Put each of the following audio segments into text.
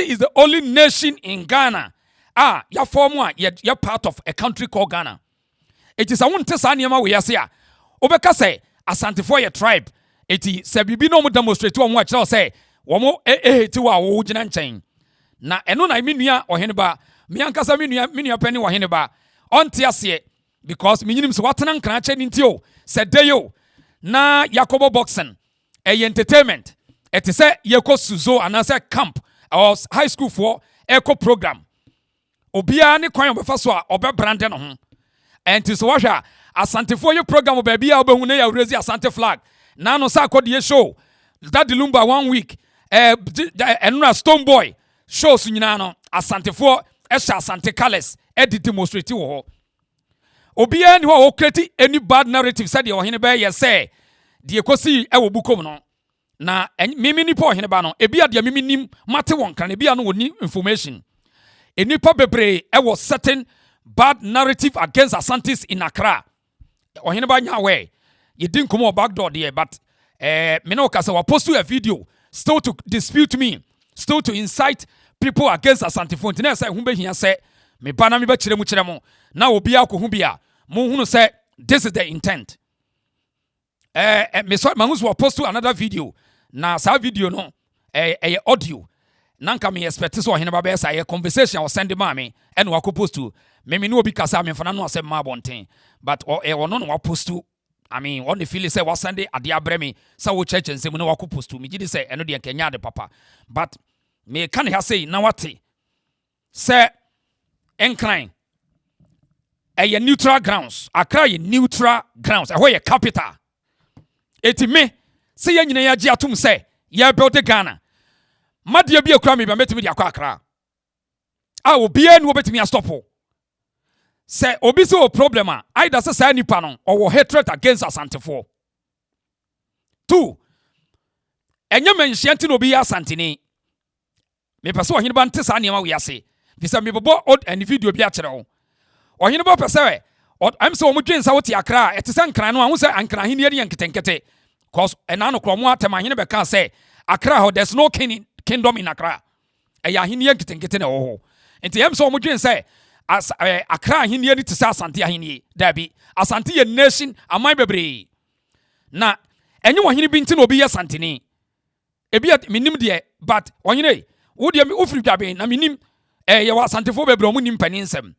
is the only nation in Ghana. You're former, you're part of a country called Ghana. It is a one tesaniama we are say. Obeka say, Asante for your tribe. It is Sabibi no demonstrate to watch say, Womo to our Wujinan chain. Na eno na minia Oheneba, miankasa minia penny Oheneba, on tiasie, because minim swatanan cranchen intio, said Deyo, na Yakobo boxing, a entertainment. It is a Yako Suzo and as a camp or high school for eco program. Obia ni kwan obefaswa obe brande no ho. Enti so wahwa Asante for your program baby obehune ya raise Asante flag. Na no sa akodi show. That the Lumba 1 week. Enura Stone Boy show su nyina no Asante for esha Asante colors edit demonstrate wo ho. Obia ni ho o create any bad narrative said the Oheneba ye say the ekosi e wo bukom no. Na mimi ni po Oheneba no ebia de mimi nim mate won kan ebia no woni information. Enipa bebre e was certain bad narrative against Asantes in Accra. Oheneba nyawe you didn't come back door there, but me no kasa wa post a video still to dispute me, still to incite people against Asante Fonte. Na say humbe hia say me bana me ba kire mu kire mo na obi akohu bia mo hunu say this is the intent. Me so manus wa post another video na sa video no audio. Nanka me expect so Oheneba be say conversation was send me and wa post to me no obi kasa me fana no asem ma bonten, but no wa post to I mean, on the feeling say was Sunday at the Abremi, so church and say, no, I could post to me. Did say, I know the Kenya, the papa. But me can't have say, now what? Say, incline. A neutral grounds. I cry neutral grounds. I wear a capital. Eti me, say, ya jiatum say, ya built the Ghana. Madia be a crummy, but met me the Akra. I will be and will bet me a stopper. Say obiso problema either say nipa no or hatred against Asante for. 2. Enye menhia no bi Asante ni. Me pese Oheneba nte sa niam we ase. Bisa me bobo odd and video bi a kire wo. Oheneba pese I'm so omudwen sa wote Accra ete se nkran no a wo se ankran hini ne nketenkete. Cause enano kromo atem ahene be kan say Accra there's no kingdom in Accra. Eya hini nketenkete na wo ho. Enti em so omudwen say as Accra hini ni tisa Asante ahini dabi Asante ye nation amai bebre na enye wo hini bi nti na obi ye Asante ni ebi minim de but ohine wo de mi ofiri dwabe na minim ye wa Asante fo bebre omu nim pani nsem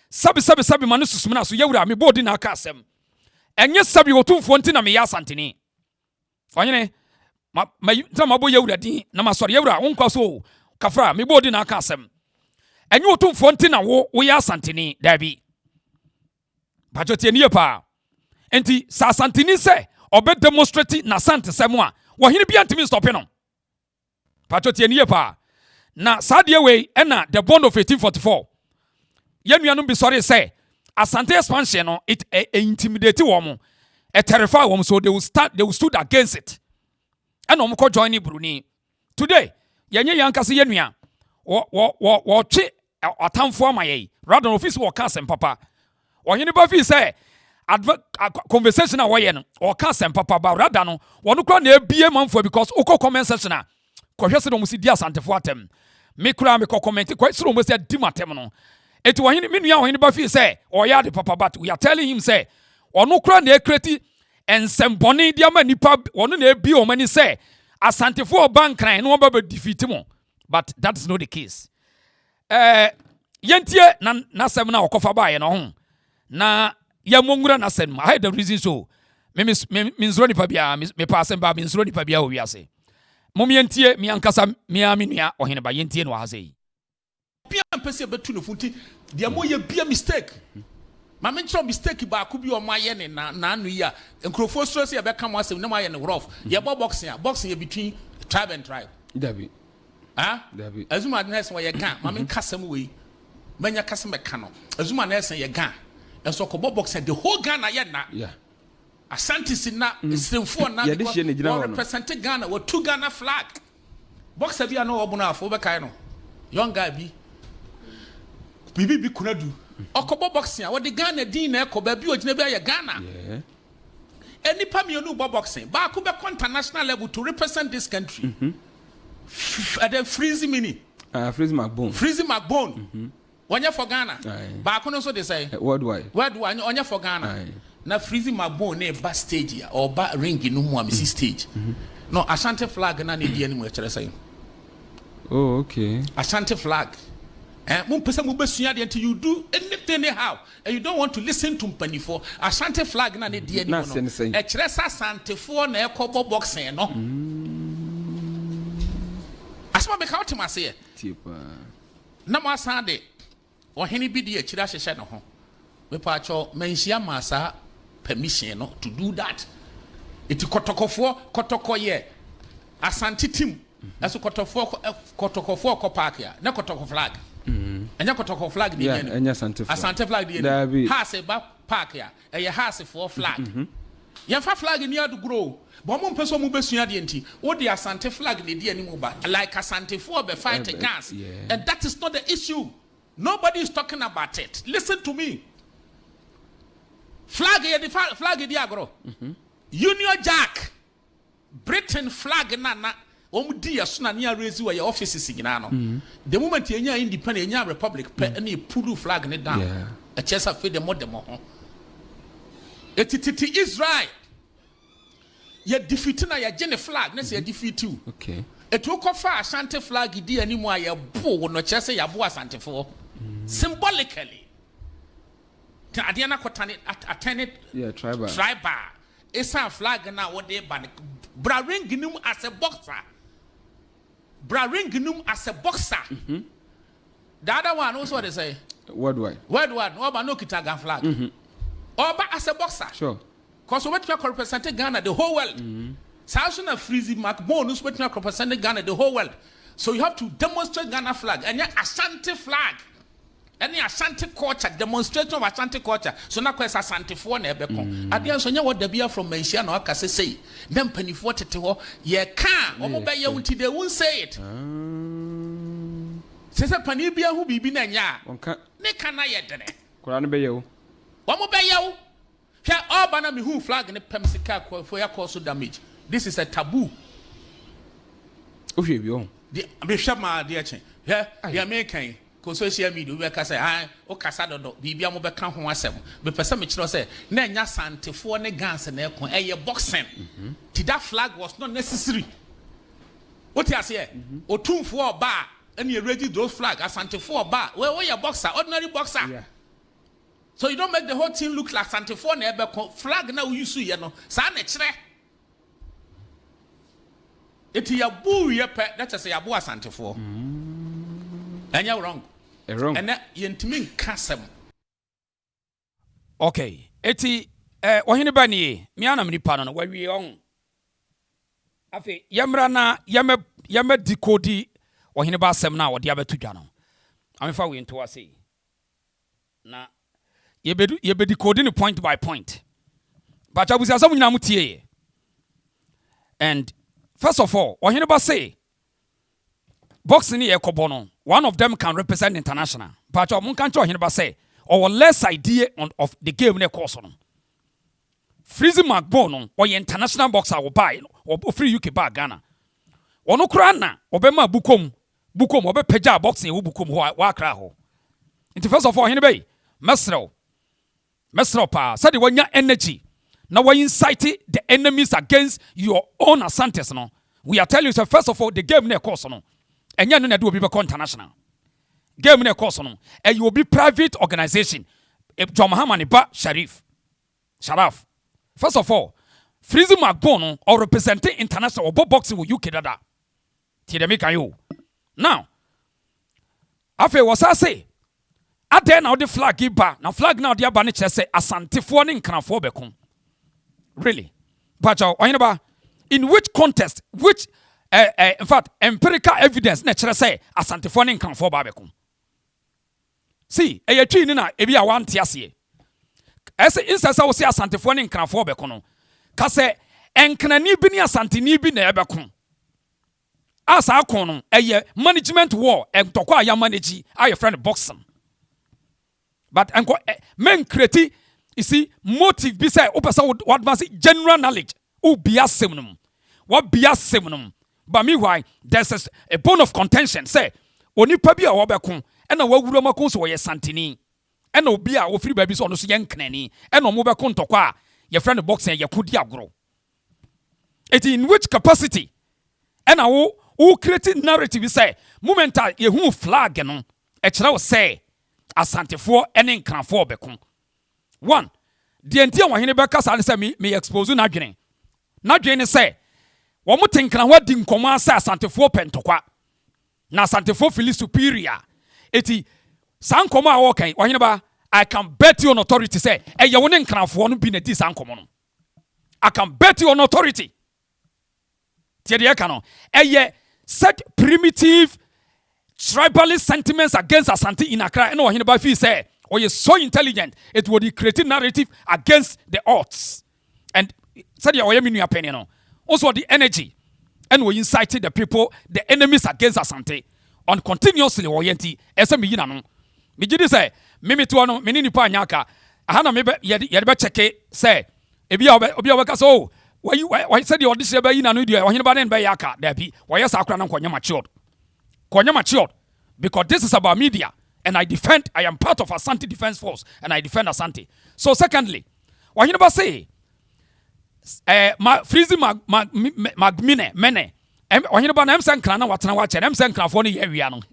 sabi manu susum na so yewura me bodi na aka asem enye sabi wotumfo nti na me ye Asante ni ohine ma bo yewura din na masori yewura wo nkwa so kafra me bodi na aka asem enye otumfo nti na wo ye Asante ni dabi bajotie ni pa enti sa Asante ni se obe demonstrate na Asante semu a wo hini bia ntimi stop no bajotie ni pa na sadie we na the bond of 1844 yenuanu bi sorry say Asante expansion no it intimidate wo terrify wo so they will stood against it and wo ko join Bruni today yenye yankase yenua wo twe atamfo amaye rather office wo ka sem papa Oheneba fi say conversation a wo ye no wo ka sem papa ba rather no wo no kra na ebie manfo because uko comment section a ko hwese no musi di Asante fo atem me kra me ko comment ko siro musi di matem no eti wo hini menua Oheneba fi say o ya de papa but we are telling him say ono kra na ekreti ensemboni dia ma nipa ono na ebie o mani say Asante fo bankran no ba defeat mo but that is not the case. Yentie na sem na okofa ba ye no ho na ya mongura na sem I had the reason so me nzuro nipa bia me pass ba me nzuro nipa bia o wiase mom yentie me ankasa me amenua Oheneba yentie no ha sei bia mpese betu no funti dia mo ye bia mistake ma me nchro mistake ba ku bi o ma ye ne na anu yi a nkrofo stress ye be ka mo asem ne ma ye ne rough ye boxing ye between tribe and tribe dabi dabi azuma na esen ye gan ma me kasam we manya kasam be ka no azuma na esen ye gan enso ko boxing the whole Ghana ye na yeah Asante na simfo na represent Ghana with 2 Ghana flag boxer bia no obuno afo be kai no young guy bi kunadu okobo boxing a the Ghana din na ekoba bi ogina bi aye Ghana yeah any pamionu boxing ba ko be international level to represent this country at the Freezy mini Freezy Macbone. Freezy Macbone. Onye for Ghana. Back on so they say. Worldwide. Worldwide. Onye for Ghana. Now Freezy Macbone ne ba stage or ba ring no mo am stage. No Asante flag na ne di animo chere say. Oh, okay. Asante flag. Mo pesa mo besua de until you do anything anyhow and you don't want to listen to mpanifo. Asante flag na ne di animo no. E chere sa Asante fo na e kobo boxing no. Asma be ka otima say. Tipa. Na mo asande. Ohene bi di akira hyehye no ho. Me pa cho menhia masa permission no to do that. Iti kotokofo ye. Asante team. Aso kotokofo ko park ya. Na kotoko flag. Enya kotoko flag di enya Asante flag di enya. Ha se ba park ya. Eye ha se for flag. Yemfa flag ni adu grow. But mo mpeso mo besua de enti. Wo di Asante flag ni di animu ba. Like Asante for be fight against. And that is not the issue. Nobody is talking about it. Listen to me. Flag di agro. Union Jack. Britain flag na omudi asuna ni arezi wa your offices nyina no. The moment enya independent enya republic pe na pulu flag ne down. A chesa fe the modem ho. Etititi Israel. Ye defeat na ye gene flag na se defeat you. Okay. Etu ko fa Asante flag di animu a ye bo no chese ya bo Asante for. Symbolically. Adiana kotane attended tribal. Esa flag na what they ban. Bra ring gnum as a boxer. The other one also what they say. Worldwide. Oba no kitagan flag. Oba as a boxer. Sure. Cause we represent Ghana the whole world. South na Freezy Macbones we represent Ghana the whole world. So you have to demonstrate Ghana flag and your Asante flag. Any Asante culture, demonstration of Asante culture. So now quest Asante for na ebeko. Adian so nya what the beer from Mensia no aka say. Them penifo tete ho ye can omo be ye unti they won't say it. Say pani bia hu bibi na nya. Ne kana ye dene. Kora no be ye wo. Omo be ye wo. Hia all bana me hu flag ne pem sika for ya cause damage. This is a taboo. Ohwe bi o. The be shama de achen. Yeah, American. Social media we ka say o kasa dodo bibia mo be ka ho asem be pese me kiro say na nya santefo ne guns na ekon eye boxing that flag was not necessary what you say otumfo oba and you ready those flag asantefo oba we a boxer ordinary boxer so you don't make the whole team look like santefo na ebe flag na we use ye no sa na kire eti ya bu ye pe that is ya bu asantefo and you're wrong. And that yentimin kasem. Okay. Eti Oheneba ni mi ana mni pano wa wi on. Afi yamra na yame decode Oheneba asem na wo de abetu dwa no. Amefa we nto ase. Na yebe decode ni point by point. But abusi asem nyina mutie. And first of all, Oheneba say boxing ni ekobono. One of them can represent international. But you can't Oheneba say or less idea of the game ne course on. Freezy Macbone or international boxer will buy or free UK bar Ghana. Ono krana obema bukom obe peja boxing wo bukom ho wa kra ho. Into first of all Oheneba mesro pa said the wanya energy. Now we incite the enemies against your own Asantes no. We are telling you so first of all the game ne course no. And you know be international. Game ne course no. And you will be private organization. John Muhammad ba Sharaf. First of all, Freezy Macbone or representing international or boxing with UK dada. Tidemika you. Now, after was I say, at then now the flag ba now flag now the abani say Asante for nin kanafo bekom. Really? But Oheneba, in which context, which in fact, empirical evidence na chere say Asante for nin kanafo ba bekom. See, a tree na ebi a wan tiase. Ese insasa wo se Asante for nin kanafo bekom. Ka se enknani bi ni Asante ni bi na ebekom. Asa akon no management war entokwa ya manage aye friend boxing. But enko men create you see motive be say opesa what advance general knowledge o bia seminum. What bia seminum. But meanwhile there's a bone of contention say onipa bi a wɔbɛko ɛna wawura mako so wɔyɛ santini ɛna obi a ofiri baabi so ɔno so yɛ nknani ɛna ɔmo bɛko ntɔkwa a yɛfrɛ no boxing yɛko di agoro. It in which capacity ɛna wo create narrative say moment a yehu flag no ɛkyerɛ wo sɛ asantefoɔ ɛne nkranfoɔ bɛko. One, the entire wahene bɛka sa ne sɛ me expose n'adwene ne sɛ wɔn te nkranwa di nkɔmɔ asɛ asantefoɔ pɛntɔkwa na asantefoɔ feel superior. Eti saa nkɔmɔ a wɔkan wahene ba I can bet you on authority say ɛyɛ wo ne nkranfoɔ no bi na di saa nkɔmɔ no. I can bet you on authority. Tiɛ deɛ ɛka no ɛyɛ such primitive tribalist sentiments against Asante in Accra and wahene ba feel say or you're so intelligent, it would create a narrative against the odds. And said your opinion. Also the energy. And we incited the people, the enemies against Asante. On continuously orienti. Esa mi yinano. Mi jidi say, mimi tuano, minini pa nyaka. Ahana mebe, yadebe cheke, say, obi aweka so, why said the audition be yinano idea, wahine ba den be yaka, debi, why yes akra na konya matured. Konya matured. Because this is about media. And I am part of Asante Defense Force, and I defend Asante. So secondly, what you never say, Freezy Magmine, Mene, what you never know, Krana, what I watch, and Krafoni Yariano.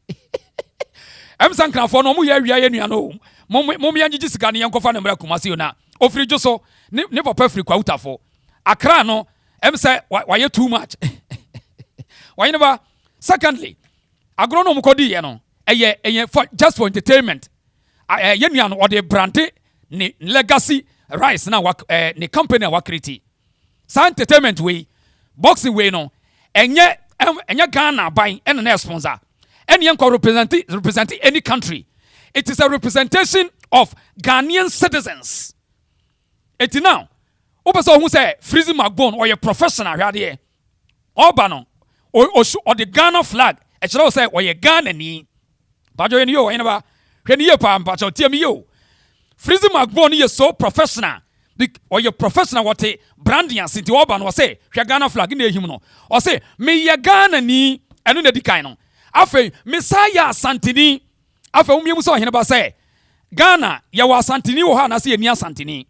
Krafon, Yariano, Mommy and Jiscani, Uncle Fan and Kumasiona, Ofrijoso, never perfect quota for Akrano, say, why you too much? Why never? Secondly, Agronom Codiano. Just for entertainment. Yenian or the branded legacy rice na ne company wakriti. Sa entertainment way, boxing way no. Enye Ghana buying any sponsor. Any uncle representing any country. It is a representation of Ghanaian citizens. It now. Opeso who say Freezy Macbones or your professional here. Obano or the Ghana flag. It should also say or your Ghana ni. Bajo yen yo enaba hwɛ ne yɛ pa mpacho tie me yo Freezy Macbones is so professional or you professional what branding asinte oba no say hwɛ Ghana flag na ehim no o say me yɛ Ghana ni ɛno na di kan no afei me sa yɛ asanteni afei umiem so ɔhene ba say Ghana yɛ wɔ asanteni wɔ ha na say yɛ ni asanteni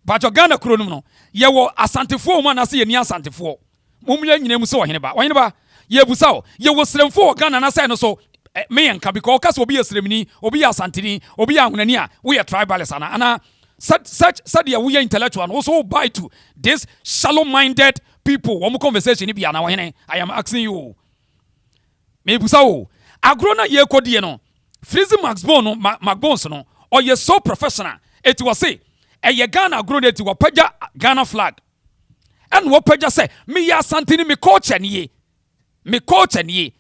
bajo Ghana kuro no yɛ wɔ asantefo mu na say yɛ ni asantefo mumye nyina so ɔhene ba yɛ busa o yɛ wɔ sremfo wɔ Ghana na say no so me and because okas obi esremni obi asantini obi ahunani a we tribalist ana such we intellectual and also buy to this shallow minded people one conversation bi ana wahene I am asking you me busa o agro na ye kodie no Freezy Macbones no or ye so professional it was say e Ghana agro de ti wo pagya Ghana flag and wo pagya say me ya asantini me culture ni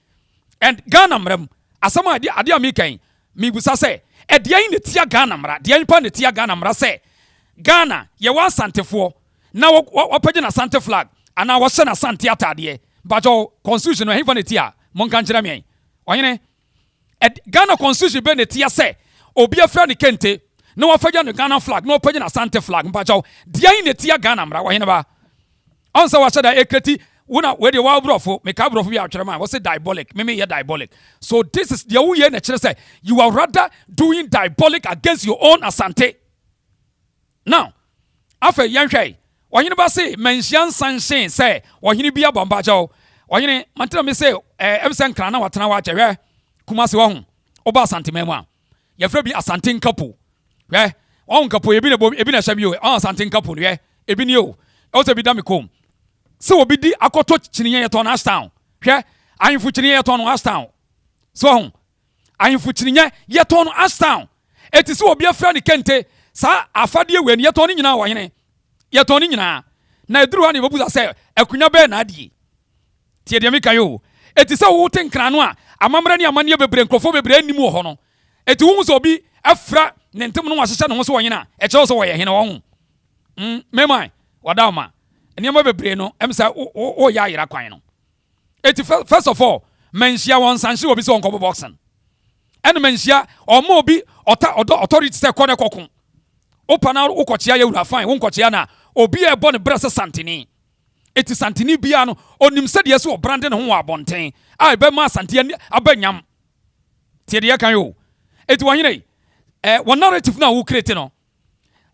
and Ghana mrem asama ade amikan mi busa say e de yin ne tia Ghana mra de yin pa ne tia Ghana mra say Ghana ye wa asantefo na wo pagye na Asante flag ana wo hye na Asante atade but constitution no he fa ne tia mon kan kira me ohene Ghana constitution be ne tia say obi afra ne kente na wo pagye no Ghana flag na wo pagye na Asante flag but de yin ne tia Ghana mra ohene ba onsa wa shada ekreti Una where the wild brofo, make a brofo ya was a diabolic, maybe you're diabolic. So this is the way nature say you are rather doing diabolic against your own Asante. Now, after Yankee, when you say mention sunshine say, or he be a bombajo, or you Mantana me say, Emerson Krana, what now watch a Kumasi Wong, Oba Santimema. You're free Asante couple. Yeah, on couple, you've been a shabu, on Asante couple, yeah, Ebin you, also be damicum. So obi di akoto chiniye yeton Ashtown. Hwe ahemfo chiniye yeton Ashtown. So ahemfo chiniye yeton Ashtown. Eti so obi afra ne kente sa afade we ne yeton nyina wo hene. Yeton nyina. Na eduru ha ne bobuza se akunya be na adie. Tie de meka yo. Eti se wo tenkra no a amamra ne amane bebre nkrofo bebre anim wo ho no. Eti wo so obi afra ne ntem no wahyehyɛ ne ho so wo hene a eche so wo ye hene wo ho. Memai wadama. Niyama bebre no emsa o ya yira kwan no. First of all, mensia won sanshi obi so onko boxing. And mensia omo obi authority say kone kokon. Opa na ukochia ya ura fine, wonkochia na obi e bone brese santini. Eti santini bia no onim se de so brande ne ho abonten. Ai be ma santini abanyam. tie de kan yo eti wanyene one narrative na wo create no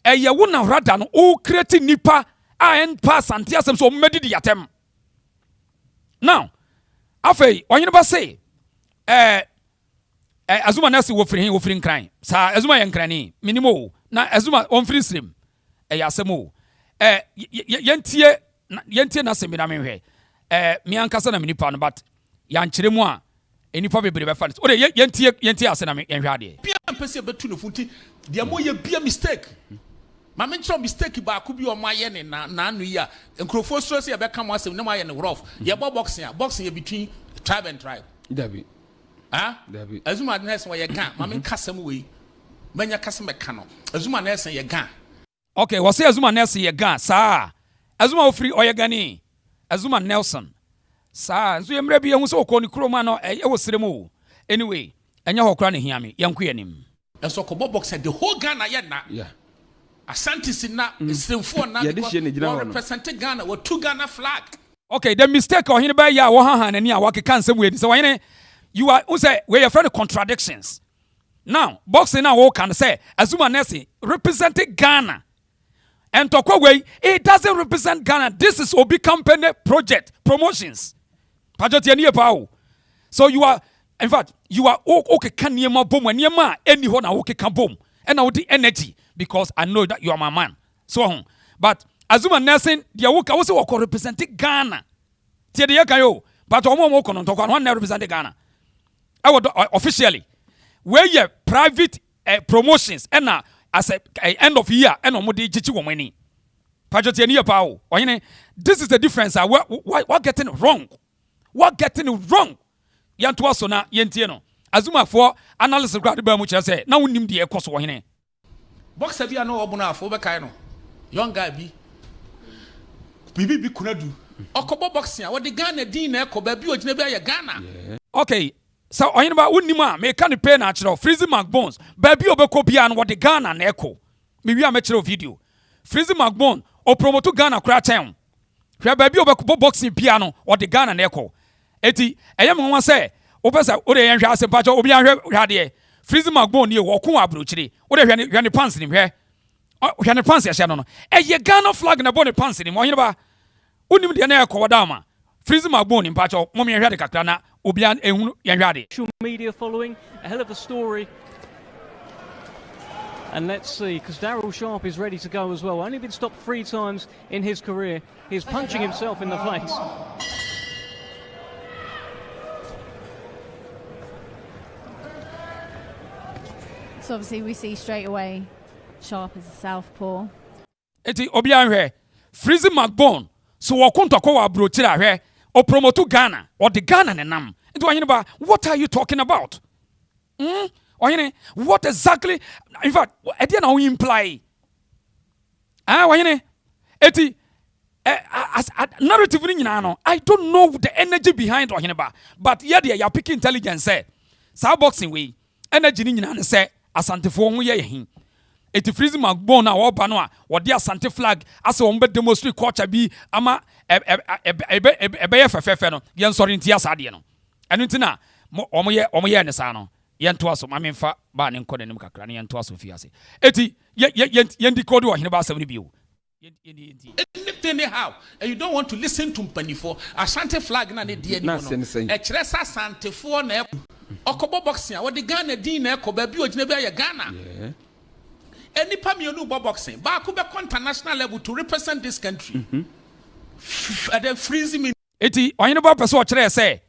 ye wo na rada no wo create nipa a en pass Asante asem so medidi yatem now afei wanyene ba say azuma nasi wo firi nkran sa azuma ye nkrani minimo na azuma on firi slim ya asemo yentie na semi na menhwe mi ankasa na minipa no but ya nkyere mu a enipa bebre be fa o de yentie ase na menhwe ade bia mpese betu no funti de mo ye bia mistake ma mencho mistake ba ku bi o ma ye ne na anu yi a nkrofo suro se ye be ka mo asem ne ma ye ne rough ye bo boxing ye between tribe and tribe Dabi. Dabi. Azuma nese wo ye gan ma men kasem we manya kasem be ka no azuma nese ye gan okay wo say azuma nese ye gan sa azuma ofri oyegani azuma Nelson sa nso ye mra bi ehu se okoni kroma no e wo siremu anyway enya hokra ne hiame yenko yanim enso ko boxer the whole Ghana ye na Yeah. Asante sina siremfo na represent Ghana with 2 Ghana flag. Okay, the mistake or hini ba ya wo han ani a wake kan sem we so wanyene you are say we your friend contradictions. Now, boxing now wo kan say Azuma Nesi representing Ghana. And tokwa way it doesn't represent Ghana. This is Obi company project promotions. Pajoti ani pa. So you are in fact you are okay kan niema bom niema any ho na okay kan bom. And now the energy because I know that you are my man. So but Azuma Nelson, the Awuka also work representing Ghana. Tie de yakan yo, but omo mo kono ntokwa no na represent Ghana. I would officially where your private promotions and as a end of year and omo de chichi wo mani. Pajo tie ne pa o. Oyene, this is the difference. What getting it wrong? What getting it wrong? Yanto aso na yentie no. Azuma for analysis grad ba mu kire say na wonim de ekoso oyene. Boxer bi na obo na afo be kai no. Young guy bi bibi kunadu okobo boxing a wodi Ghana din na ekoba bi ogina bi aye Ghana. Okay, so oyene ba wonima me ka ne pay na kire Freezy Macbones ba bi obekọ bia na wodi Ghana na eko me wi a me kire video Freezy Macbones o promote Ghana kura chen hwe ba bi obekọ boxing bia no wodi Ghana na eko eti eye me ho say opesa o de yen hwe ase pa cho obi an hwe ade Freezy Macbones ni wo ko abro kire o de hwe ne pants ni hwe hwe ne pants ya no eye Ghana flag na bo ne pants ni mo oyene ba unim de na ekọ wada Freezy Macbones mpa cho mo me hwe de kakra na obi an ehunu yen hwe ade social media following a hell of a story. And let's see, because Daryl Sharp is ready to go as well. Only been stopped 3 times in his career. He's punching himself in the face. So obviously we see straight away Sharp as a southpaw. Eti obi an hwe Freezy Macbones so wakontoko wa brochira hwe o promote Ghana or the Ghana nenam. Enti wanyene ba what are you talking about? Wanyene what exactly in fact e dey na we imply wanyene eti as narrative ni nyina no I don't know the energy behind wanyene ba but here they are picking intelligence say sa boxing we energy ni nyina ne say Asante fo ho ye hin eti Freezy Macbones na wo ba no a wo de Asante flag ase wo be demonstrate culture bi ama ebe ye fefefe no ye nsori ntia sade no enu ntina omo ye ne sa no ye nto aso ma memfa ba ne nkode nim kakra ne ye nto aso fi ase eti ye ndikode wo hene ba asem ne bi o anything how and you don't want to listen to mpanifo Asante flag na ne die ni no e kire sa Asante fo na okobo boxing a wodi Ghana din na ekoba bi ogina bi aye Ghana any pamionu boxing ba ko be international level to represent this country and then Freezy me eti oyene ba person o kire say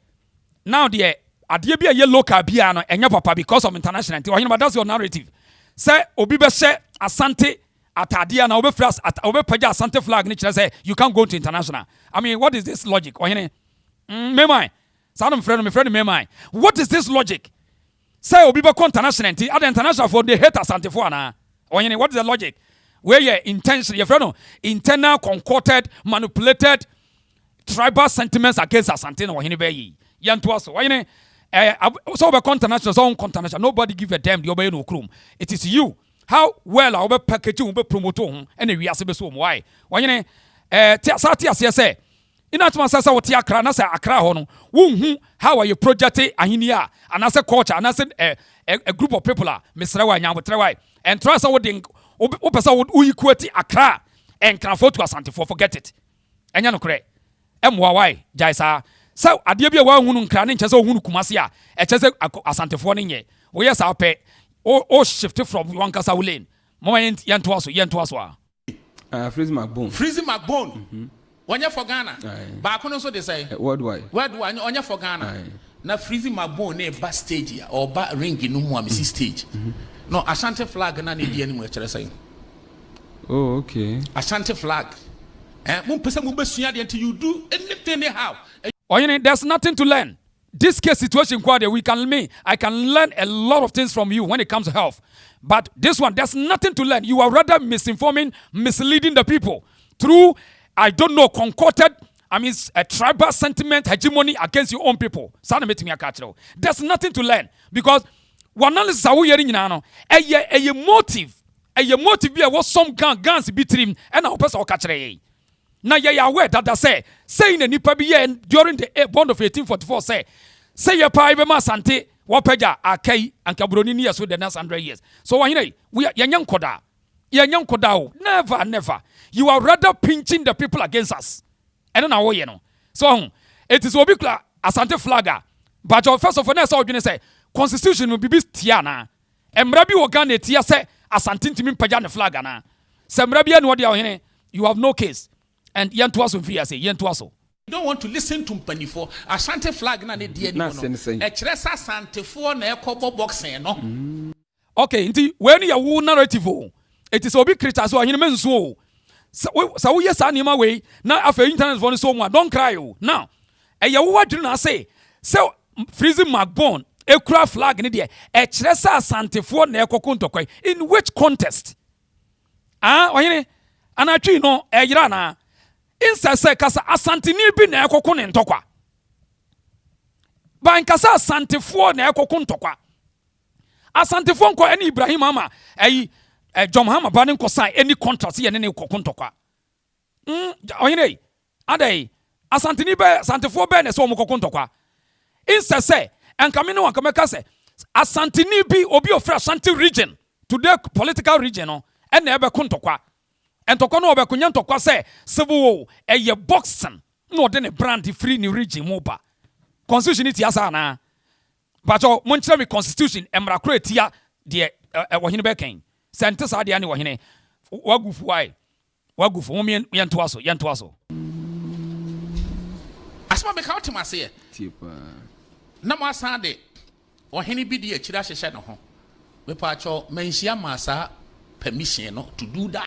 now the ade bi aye local bia no enya papa because of international oyene ba that's your narrative say obi be she Asante atadia na obe fras obe paja Asante flag ni kire say you can't go to international. I mean what is this logic oyene me mai Sadam friend me mai what is this logic say obi be international ti other international for the hate Asante for na oyene what is the logic where your intention your friend internal concocted manipulated tribal sentiments against Asante na oyene be yi yanto aso oyene so be international so international nobody give a damn the obey no krum it is you how well I be package we be promote ho and we ase be so why oyene ti say ina tuma sasa wote akra na say akra ho no wonhu how are you project ahinia and as a culture and as a group of people are Mr. Wa nyabotre why and try so wo pesa wo equate akra and can afford to Asante for forget it enya no kre emwa why jaisa so ade bia wa hunu nkra ne nchese ohunu kumase a echese Asante for ne nye wo yes ape o shift from one kasa lane moment yento aso Freezy Macbone. Freezy Macbone. Onye for Ghana. Ba kono so they say. Worldwide. Onye for Ghana. Na Freezy Macbone ne ba stage ya or ba ring no mu amisi stage. No Asante flag na ne die ni mu chere say. Oh, okay. Asante flag. Mo pesa mo besua de until you do anything they have. There's nothing to learn. This case situation, I can learn a lot of things from you when it comes to health. But this one, there's nothing to learn. You are rather misinforming, misleading the people through, I don't know, concocted, a tribal sentiment, hegemony against your own people. There's nothing to learn because one analysis are we hearing now. A motive be what some guns be trim and our person catch. Now you are aware that say in the nipa be during the bond of 1844 say your pa be Asante wapeja akai and kabroni years with the next 100 years. So we are young koda. Never. You are rather pinching the people against us. I don't know you know. So it is obikla Asante flagger. But first of all, next I say constitution will be tiana. Emrabi organe tia say Asante ntimi mpaja ne flagger na. Semrabi anu dia you have no case. And yentuaso free say yentuaso. You don't want to listen to Mpanifo. Asante flag na ne die ni no. Echresa Asante for na ekobo boxing no. Okay, nti when you wo narrative it is obi creator so ahene menso. So we yes anima we na afa internet for so mu don't cry o. Now, e wo wadwene na say so Freezy Macbone ekura flag ne die echresa Asante for na ekoko ntokwa in which contest? Ohene anatwi no eyira na insa say kasa Asante ni bi na ekoko ne ntokwa. Ban kasa Asante for na ekoko ntokwa. Asante for nko eni Ibrahim ama John Hama banin ko sign any contract ye ne ekoko ntokwa. Ohene adai Asante ni be Asante for be na so mo ekoko ntokwa. Insa say enkame no ankameka say Asante ni bi obi of Asante region today political region no ene ebe ko ntokwa. And to kono obekunyan to kwase civil eye boxing no de ne brand free ni region moba constitution it yasa na but monchire me constitution emra creatia de wohene be kan sente sa de ane wohene wagufu why wagufu mo yento aso asma be count ma say na mo asande wohene bi de akira hyehye no ho me pa cho menhia masa permission no to do that.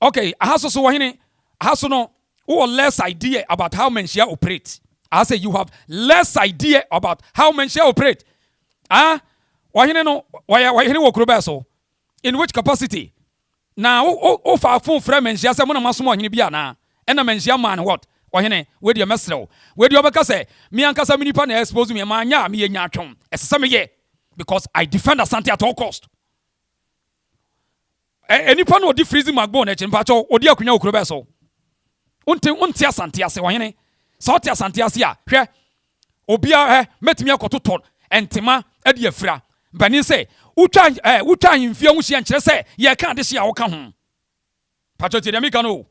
Okay, so wahine haso no who less idea about how Menshia operate. I say you have less idea about how Menshia operate. Wahine no wahine wo kroba so in which capacity? Now o fa phone frame Menshia say mo na maso wahine bia na na Menshia man what? Wahine we dey mesrel. We dey obeka say me ankasa me nipa na expose me ma nya me nya atwon. Esese me ye because I defend Asante at all cost. Enipa no di Freezy Macbone echi mpacho odi akunya okroba so unti Asante ase wahene so oti Asante ase a hwe obia metimi akototo entema ade afira bani se utwa ahimfia hu hia nkire se ye ka ade hia wo ka ho pacho ti dem ka no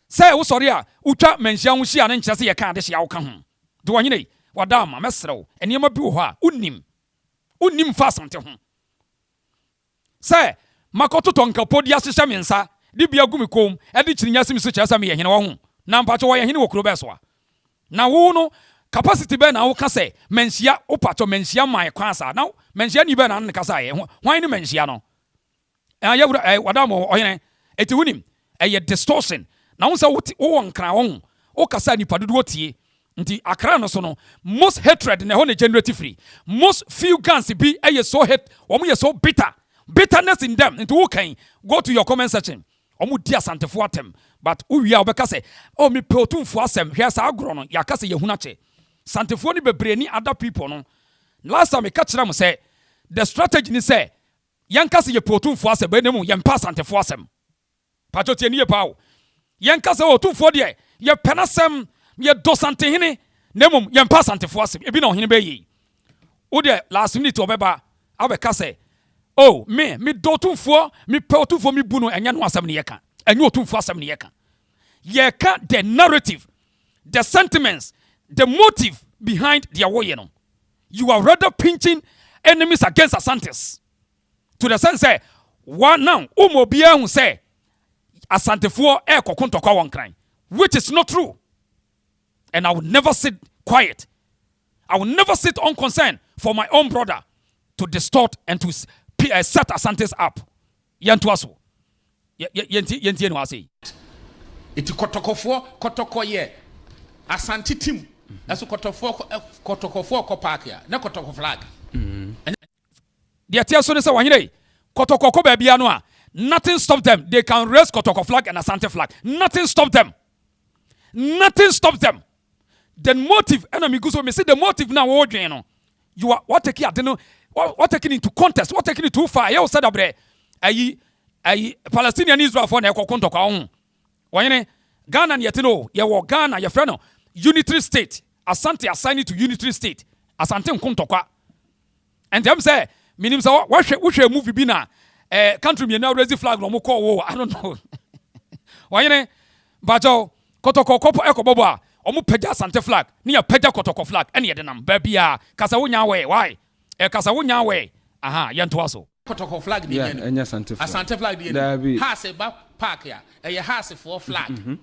se wo sori a utwa manhia hu hia ne nkire se ye ka ade hia wo ka ho do wahene wadama mesrew eniema bi wo ho a unnim fa Asante ho se makoto tonka podi asese mensa di bia gumi kom e di chirinya sim so kyeresa me yehene wo ho na mpacho wo yehene wo kuro be so a na wo no capacity be na wo ka se menhia opacho menhia man kwansa na menhia ni be na ne kasa ye hwan ni menhia no wadamo oyene eti wunim ye distortion na wo se wo nkra wo kasa ni padodo tie nti akra no so no most hatred na ho ne generate free most few guns be so hate wo mo ye so bitterness in them into who can go to your comment section omu dia Asante for atem but uwia obeka say oh me peotum for asem hwe sa agro no ya ka say yehuna che Asante for ni bebre ni other people no last time me catch them say the strategy ni say yanka say ye peotum for asem be nemu ye mpa Asante for asem pacho tie ni ye pa o yanka say otum for de ye penasem ye dosante hene nemum ye mpa asante fo asem ebi na ohene be yi wo de last minute obeba abeka say oh me dotumfo me peotumfo me bu no enya no asem ne ye ka enye otumfo asem ne ye ka the narrative, the sentiments, the motive behind their war, you know. You are rather pinching enemies against Asantes. To the sense say, one now, Umobia who say, Asante for air kokuntokwa one crime, which is not true. And I will never sit quiet. I will never sit unconcerned for my own brother to distort and to set Asantes up. Yantuaso. Yenti no say. Iti kotoko ye Asante team aso kotoko ko park ya na kotoko flag dia tia so ne se wanyere kotoko ko ba bia no a nothing stop them. They can raise kotoko flag and Asante flag. Nothing stop them. The motive enemy go so me see the motive now wo dwen no you are what taking adeno what taking into contest, what taking it too far. You said abre ayi Palestinian Israel for na ekokontoko ahun wanyene Ghana yetino ye wo Ghana ye frɛ no unitary state. Asante assign it to unitary state. Asante nkontokwa. And them say minim say wo movie bi na country me now raise flag no mo call wo I don't know. Wanyene bajo kotoko kopo ekobobo a omo pagya Asante flag ne ya pagya kotoko flag ene ye denam ba bia kasa wonya we why kasa wonya we aha yento aso kotoko flag ni yeah, Asante flag di ha se ba park ya house for flag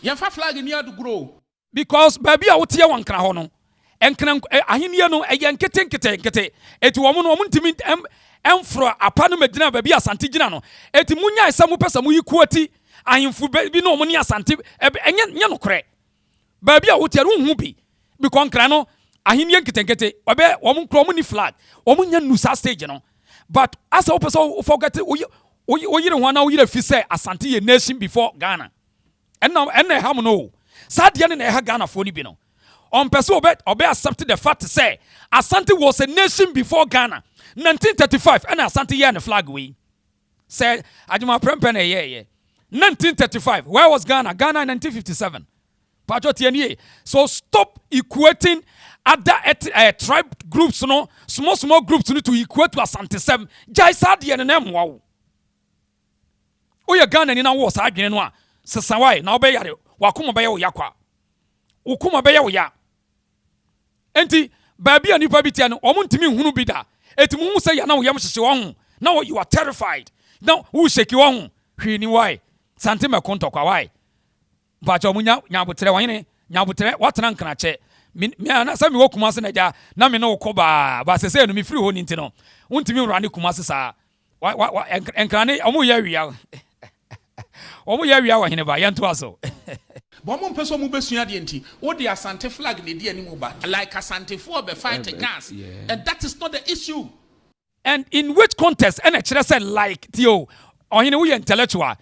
fa flag ni adu grow because baby a wotie wankra ho no enkran ahenie no nkete eti wo no ntimi emfro apa no medina baby Asante gina no eti munya esa mu pesa mu yikuati ahimfu bi no ni Asante enye no kore baby a wotie ru hu bi because nkran no ahenie nkete obe wo nkro mu ni flag wo nya nusa stage no but as a person forget oyire ho na oyire fi say Asante ye nation before Ghana and ha mo no sad ye na ha Ghana for ni bi no on person obe accept the fact to say Asante was a nation before Ghana 1935 and Asante ye na flag we say aduma prempe na ye 1935 where was Ghana in 1957 patriotianie so stop equating other tribe groups no small groups need to equate to Asante sem jai sad ye na mwa Oya Ghana ni na wo sa adwene no a sesa wai na obe yare wakoma be ye wo yakwa ukuma be ye wo ya enti baabi ani pa bitia no omo ntimi hunu bi da eti mu say ya na wo yam hyehye wo ho na you are terrified now who shake wo ho hwe ni wai sante me kontokwa wai ba cha omunya nyabotere wanyene nyabotere watena nkana che me na sa me wo kuma se na ja na me no koba ba sese no me free ho ni ntino untimi wurane kuma se sa enkane omo ya wia omo ya wia wa Oheneba yanto aso bo mo mpeso mo besua de enti wo de Asante flag ne de animu ba like Asante for be fight against and that is not the issue. And in which context and actually said like Theo Ohene we intellectual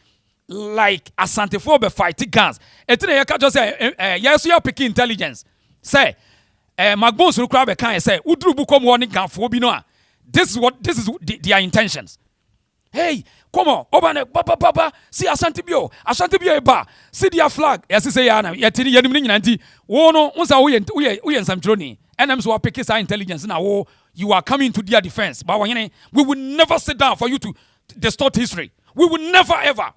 like Asante for be fight against etine ye ka just say yes you pick intelligence say Macbones no crowd be kan say uduru bu kom warning ganfo bi no a this is their intentions. Hey, come on, Obane, Baba, see Asante bio ba, see their flag. Yes, say Yana, yetini yenim nanti. Wono, unsa we some journey. And so pick his intelligence now. You are coming to their defense. But we will never sit down for you to distort history. We will never ever.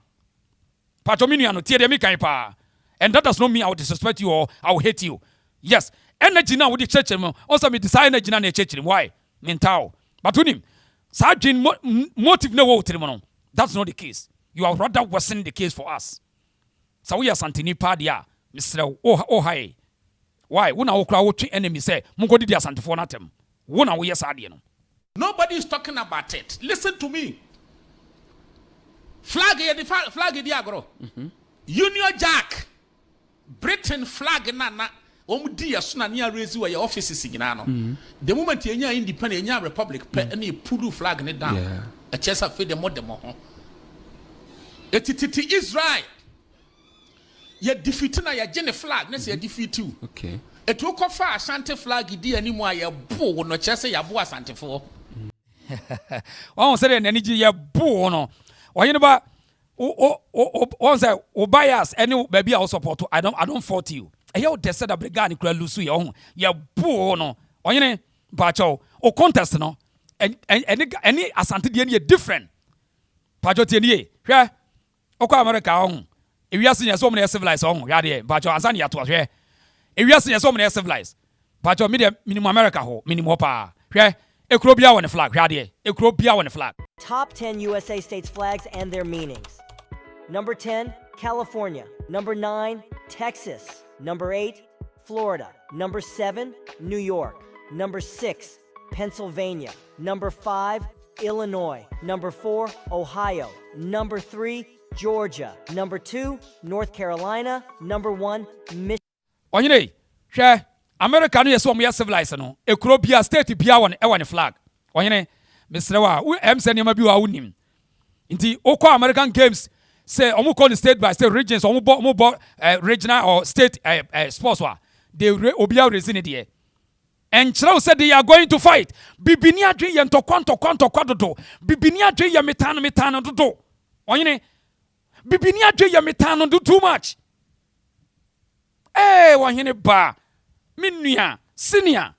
Patominiano, tiedemi pa. And that does not mean I will disrespect you or I will hate you. Yes, energy now with the church. Also, me decide energy na church. Why? Mentao. But to him. Motive no. That's not the case. You are rather worsening the case for us. So we are Santini Padia, Mr. Oh hi. Why? When our crowd enemy say, Mugodi dia Asante for natem. When we are Sadian. Nobody is talking about it. Listen to me. Flag diagro. Union Jack. Britain flag na. Dia suna near raise your offices in Ginano. The moment you're independent, you're republic, any pull flag ne down. A chess of the modem. It's Israel. You're defeating your Jenny flag, let's say defeat you. Okay. It will go far Asante flag, idea anymore, your boo, no chess, your boy Asante for. One said an energy, your boo, no. Oheneba, on say bias any baby I support. I don't fault you. Eyo de said abrega ni kura lusu ye ho. Ye bu no. Onyene bacho o contest no. Any Asante de any different. Pacho tie nie. Hwe. Okwa America ho. Ewiase nye so mna civilize ho. Hwe ade. Bacho ansani ya to hwe. Ewiase nye so mna civilize. Pacho minimum America ho. Minimum pa. Hwe. Ekuro bia won the flag. Hwe ade. Ekuro bia won the flag. Top 10 USA states flags and their meanings. Number 10, California. Number 9, Texas. Number 8, Florida. Number 7, New York. Number 6, Pennsylvania. Number 5, Illinois. Number 4, Ohio. Number 3, Georgia. Number 2, North Carolina. Number 1, Michigan. Onyene, hwe America no yeso mo civilize no. Ekuro bia state bia won the flag. Onyene, Mr. Wa, MC niam bi wa wonim. Nti okọ American Games say omo call the state by state regions omo regional or state sports wa. They obia reason there. And Chiro said they are going to fight. Bibini adwe ye ntokwa dodo. Bibini adwe ye metano dodo. Onyene, bibini adwe ye metano do too much. Wanyene ba. Minua, senior.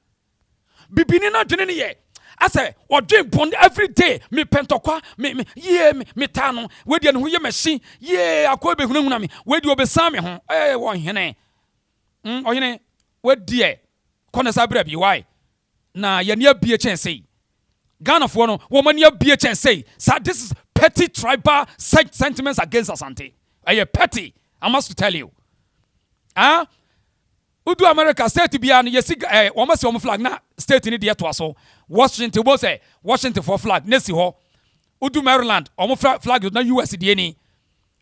Bibini na dwene ne ye. I say, or drink bond every day. Me pentokwa, me tano. Where do you machine? Yeah, I could be hunami. Where do you be Sammy? One hene. Or hene, where dear? Connoisseur be why? Na ya near be a chance say. Ghana for no woman near be a chance say. So this is petty tribal sentiments against Asante. Are petty? I must tell you. Udu America state be an yesi almost your flag na state in the to so Washington was say Washington for flag nesi ho Udu Maryland flag na US de ni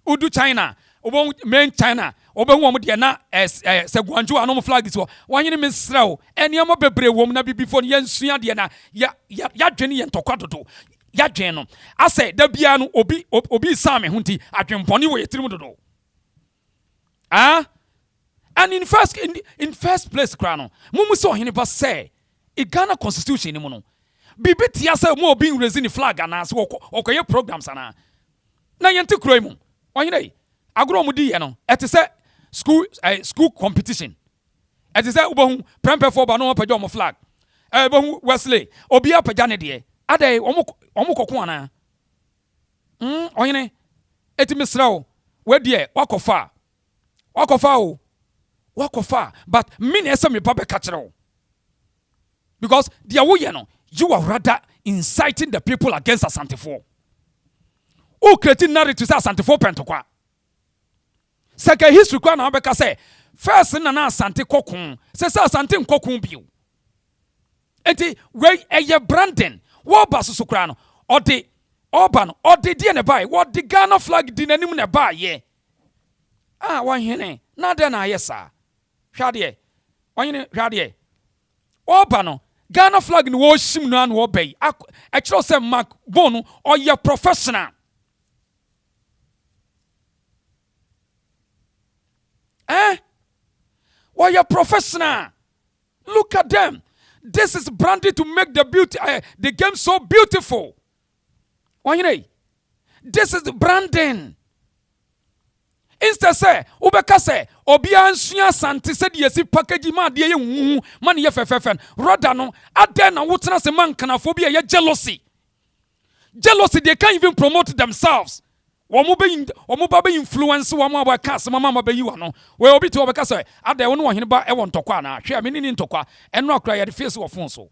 Udu China obon main China obon wo de na se Guangzhou anom flag so wanyene misrao eniamo bebre wo na bibifo ne yansua de na ya dwene ye ntokwa dodo ya dwen no ase da bia no obi same hunti adwenpone wo yetirim dodo and in first place krano mumu so Oheneba say a Ghana constitution ni mu no bibi tia say mo obi raising flag ana so okoye programs ana na yente kuro mu Oheneba agro mu di ye no ete say school competition ete say ubohu prempe for ba no pagya mo flag bohu Wesley obi apagya ne de adai omo kokko ana Oheneba eti misrawo we de wakofa wakofa but mini ese me papa kachero because the awoye no you are rather inciting the people against Asante for o creating narrative say Asante for pentokwa second history kwa na beka say first na Asante kokun say Asante nkokun bio enti we eye branding wo ba so kra no ode oba no ode die ne bai wo de Ghana flag di nanim ne ba ye wan hene na de na yesa hwade onyene hwade oba no Ghana flag ni wo shim no an wo bay e kiro say Macbones or your professional or your professional look at them. This is branded to make the game so beautiful. This is the branding. Instead say ubeka say obia nsua Asante said yesi package ma de ye man ye fefefen rather no aden na wotena se man kanafobia ye jealousy they can't even promote themselves womo ba be influence womo ba cast mama ba yi wa no we obi to obeka say aden won Oheneba e won tokwa na hwe ameni ni ntokwa eno akra ye de face of phone so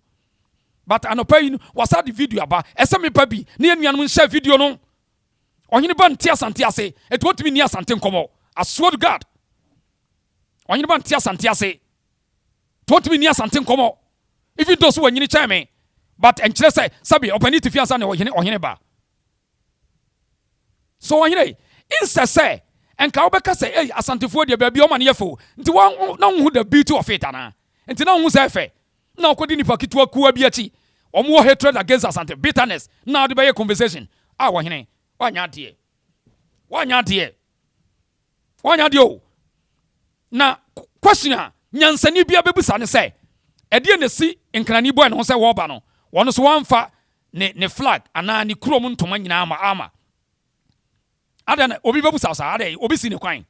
but anopa yi wasa the video aba ese me pa bi ne anuanom share video no Oheneba ntia Asante ase it won't be near Asante nkomo I swear to God Oheneba ntia Asante ase it won't be near Asante nkomo even those who nyini chime but enchire say sabi opani to fiansa na Oheneba so Oheneba instead say enka obeka say hey Asante fo de baabi o ma ne yefo nti na hu the beauty of it ana nti na hu say fe na okodi nipa kitwa kuwa bi achi omo hatred against Asante bitterness na de be conversation Oheneba wanya die o na question nyansani bia bebusa ne say edie ne si nkrani boy no say wo ba no wono so wamfa ne flag ana ne krom ntoma nyina ama Ada obi bebu sa ada obi si ne kwan.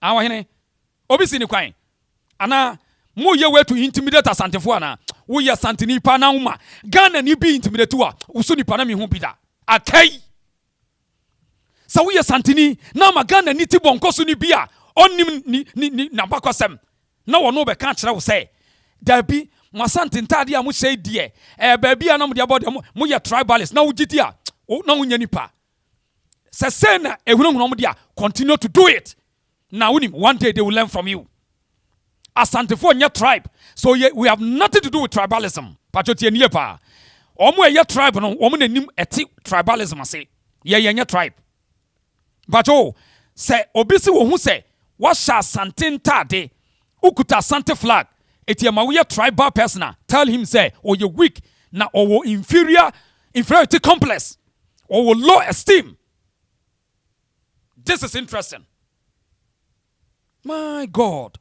Awa hene obi si ne kwan. Ana mo ye way to intimidate asantefo ana. Wo ye santini pa na uma. Ghana ni bi intimidate wa. Uso ni pa na me hu bi da. Akai. Sa wo ye santini na ma Ghana ni ti bonko so ni bia. Onim ni na bakosem. Na wo no be kan kire wo say. Da bi mo asante ntade a mo hyɛ die. Baabi a na mo de abode mo ye tribalist na wo giti a. Na wo nya nipa. Say na ehunu mo dia continue to do it. Now one day they will learn from you. Asante for your tribe. So we have nothing to do with tribalism. Pachotie nie pa. Omo ye tribe no, omo nanim eti tribalism ase. Ye tribe. Pacho say obisi wo hu say what shall Asante ntade. Ukuta Asante flag. Eti ma we tribal person. Tell him say or you weak na or inferiority complex or low esteem. This is interesting. My God.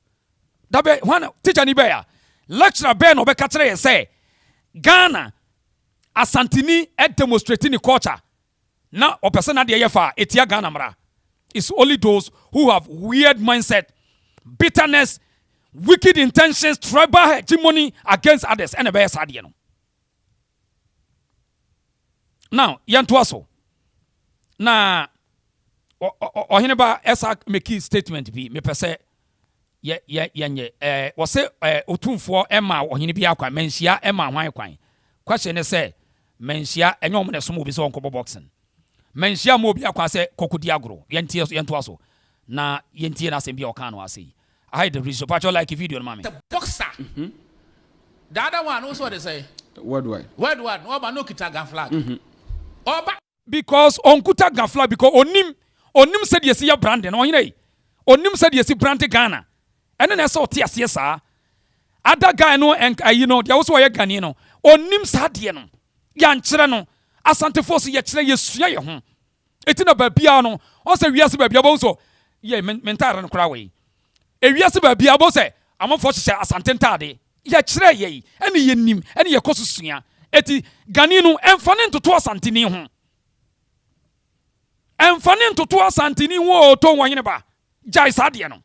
Dabe one teacher ni beya. Lecturer be no be katre say Ghana Asantini demonstrating the culture. Na o person na de yefa etia Ghana mra. It's only those who have weird mindset, bitterness, wicked intentions, tribal hegemony against others. And be sadie no. Now, yantuaso. Na Oheneba esa make statement bi me pese ye wo se otumfo ema ohene bi akwa menhia ema hwan kwan question say menhia enyo mo ne so mo bi se onko boxing menhia mo bi akwa se kokodi agro yento aso na yentie na asem bi oka no ase I hide the reason but you like a video no mama the boxer the other one also what they say Worldwide no ba no kita gun flag oba because onkuta gun flag because onim said yesi ya brand no hine onim said yesi brand Ghana ene na so tie ase sa ada guy no and you know there was why Ghana no onim sadie no ya nkyere no Asante force ye kyere yesua ye ho etina ba bia no on say wiase ba bia bo so ye mentare no kra we e wiase ba bia bo say amafo hye Asante ntade ye kyere ye ene ye nim ene ye kosusua eti Ghana no emfane ntoto Asante ni ho emfane ntoto Asante ni wo to wanyene ba jai sadie no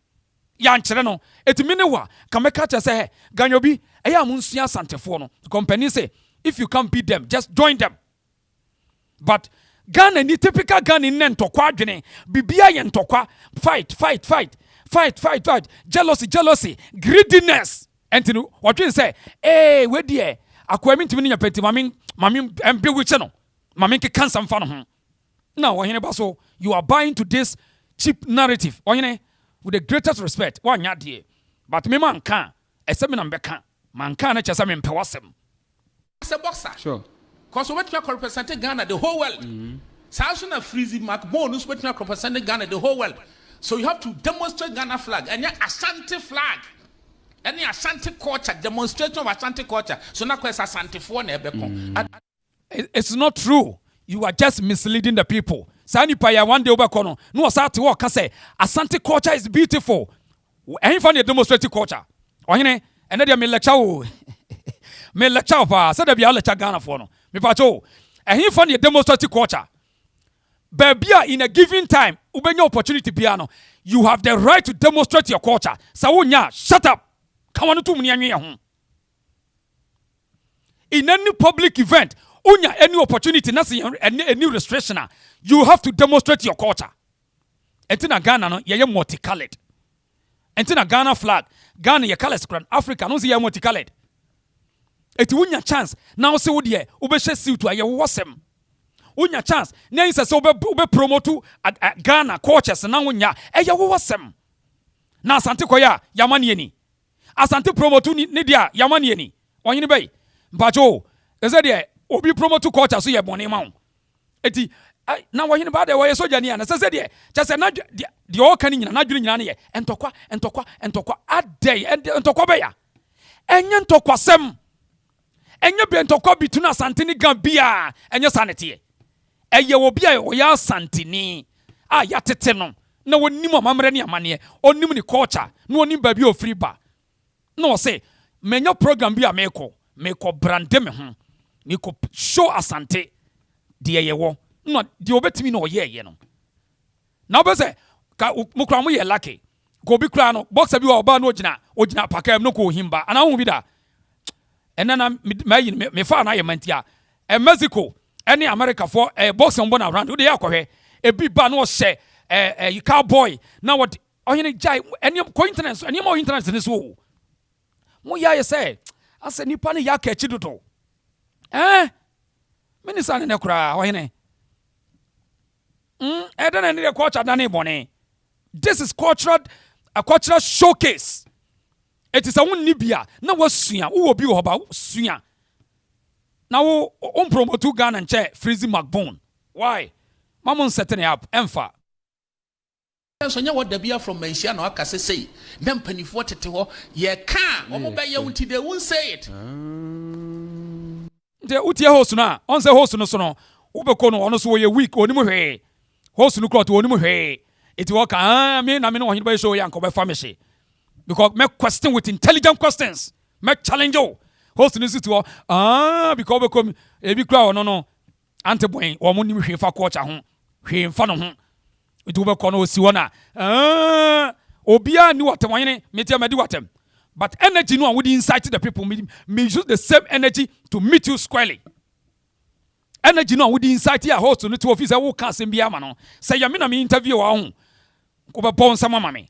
ya nkyere no etimine wa kameka che say ganyobi eya munsua Asantefo no company say if you can't beat them just join them but Ghana ni typical Ghana ni ntokwa adwene bibia ye ntokwa fight jealousy greediness entinu what say we die akwami ntimi nya peti mami embe wiche no mami ke cancer mfa no ho now ohene ba so you are buying to this cheap narrative ohene with the greatest respect wanya die but me man kan esemi na mbeka man kan na chesa me mpewasem as a boxer sure because what you represent Ghana the whole world South na Freezy Macbones what you represent Ghana the whole world so you have to demonstrate Ghana flag and your Asante flag any Asante culture demonstration of Asante culture so na kwesa Asante for na ebeko it's not true you are just misleading the people sani pa ya one day obeko no no osate wo ka say Asante culture is beautiful ehim fa na demonstrate culture ohene ene dia me lecture o me lecture pa say da bia lecture Ghana for no me pa cho ehim fa na demonstrate culture Babia in a given time ubenya opportunity bia no you have the right to demonstrate your culture sa wonya shut up come on to mni anwe ho in any public event unya any opportunity na any restriction you have to demonstrate your culture entina Ghana no ye multicolored entina Ghana flag Ghana ye colors kran Africa no ye multicolored eti unya chance now se wo de ubehye suit aye wosem unya chance na yin se ube promote Ghana cultures na unya eye wosem na Asante koya yamane ni Asante promote ni dia yamane ni onyini bai mpacho eze de obi promote culture so ye bone ma wo eti na wohini ba de wo ye soja ni ana se de chese na de o kan nyina na dwiri nyina na ye entokwa adai entokwa ba ya enye ntokwa sem enye bi entokwa bitu na Asante ni gan bia enye sanete eye wo bia o ya Asante ni ya tete no na wonim amamre ne amane onim ni culture na onim ba bi o free ba no say menyo program bi a meko brande me ho meko show Asante de ye wo no de obetimi na oyeye no Now be say ka mukra mo ye lucky go bi kra no boxer bi wa oba no ogina pakam no ko himba ana hu bi da ena na me fa na ye mantia Mexico any America for boxing bon around they akwohwe e bi ba no hye cowboy na what ohene jai any coincidence any more interest in this wo mo ya ye say ase nipa ne ya ka chi dodo minister ne kura ohene eden ne culture na ne bone. This is a cultural showcase. It is a one nibia na wasua wo obi wo ba sua na wo promote Ghana and che Freezy Macbone. Why mamon setting up emfa so nya what dabia from Malaysia na aka say dem panifo tete ho ye ka omo be ye unti they won't say it de utie host na on say host no so no wo be ko no ono so ye week onimu hwe host no crowd onimu hwe it work me na me no ohine ba show yanko be family because me question with intelligent questions me challenge you host no sit to because be come e bi kra no anteboy wo mo nim hwe fa culture ho hwe mfa no ho it will be kono si wona obia ni watem wanyene metia medi watem but energy no would incite the people me use the same energy to meet you squarely. Energy no would incite ya host no to office wo kan sem bia ma no say ya me na me interview wa ho ko be pon sama ma me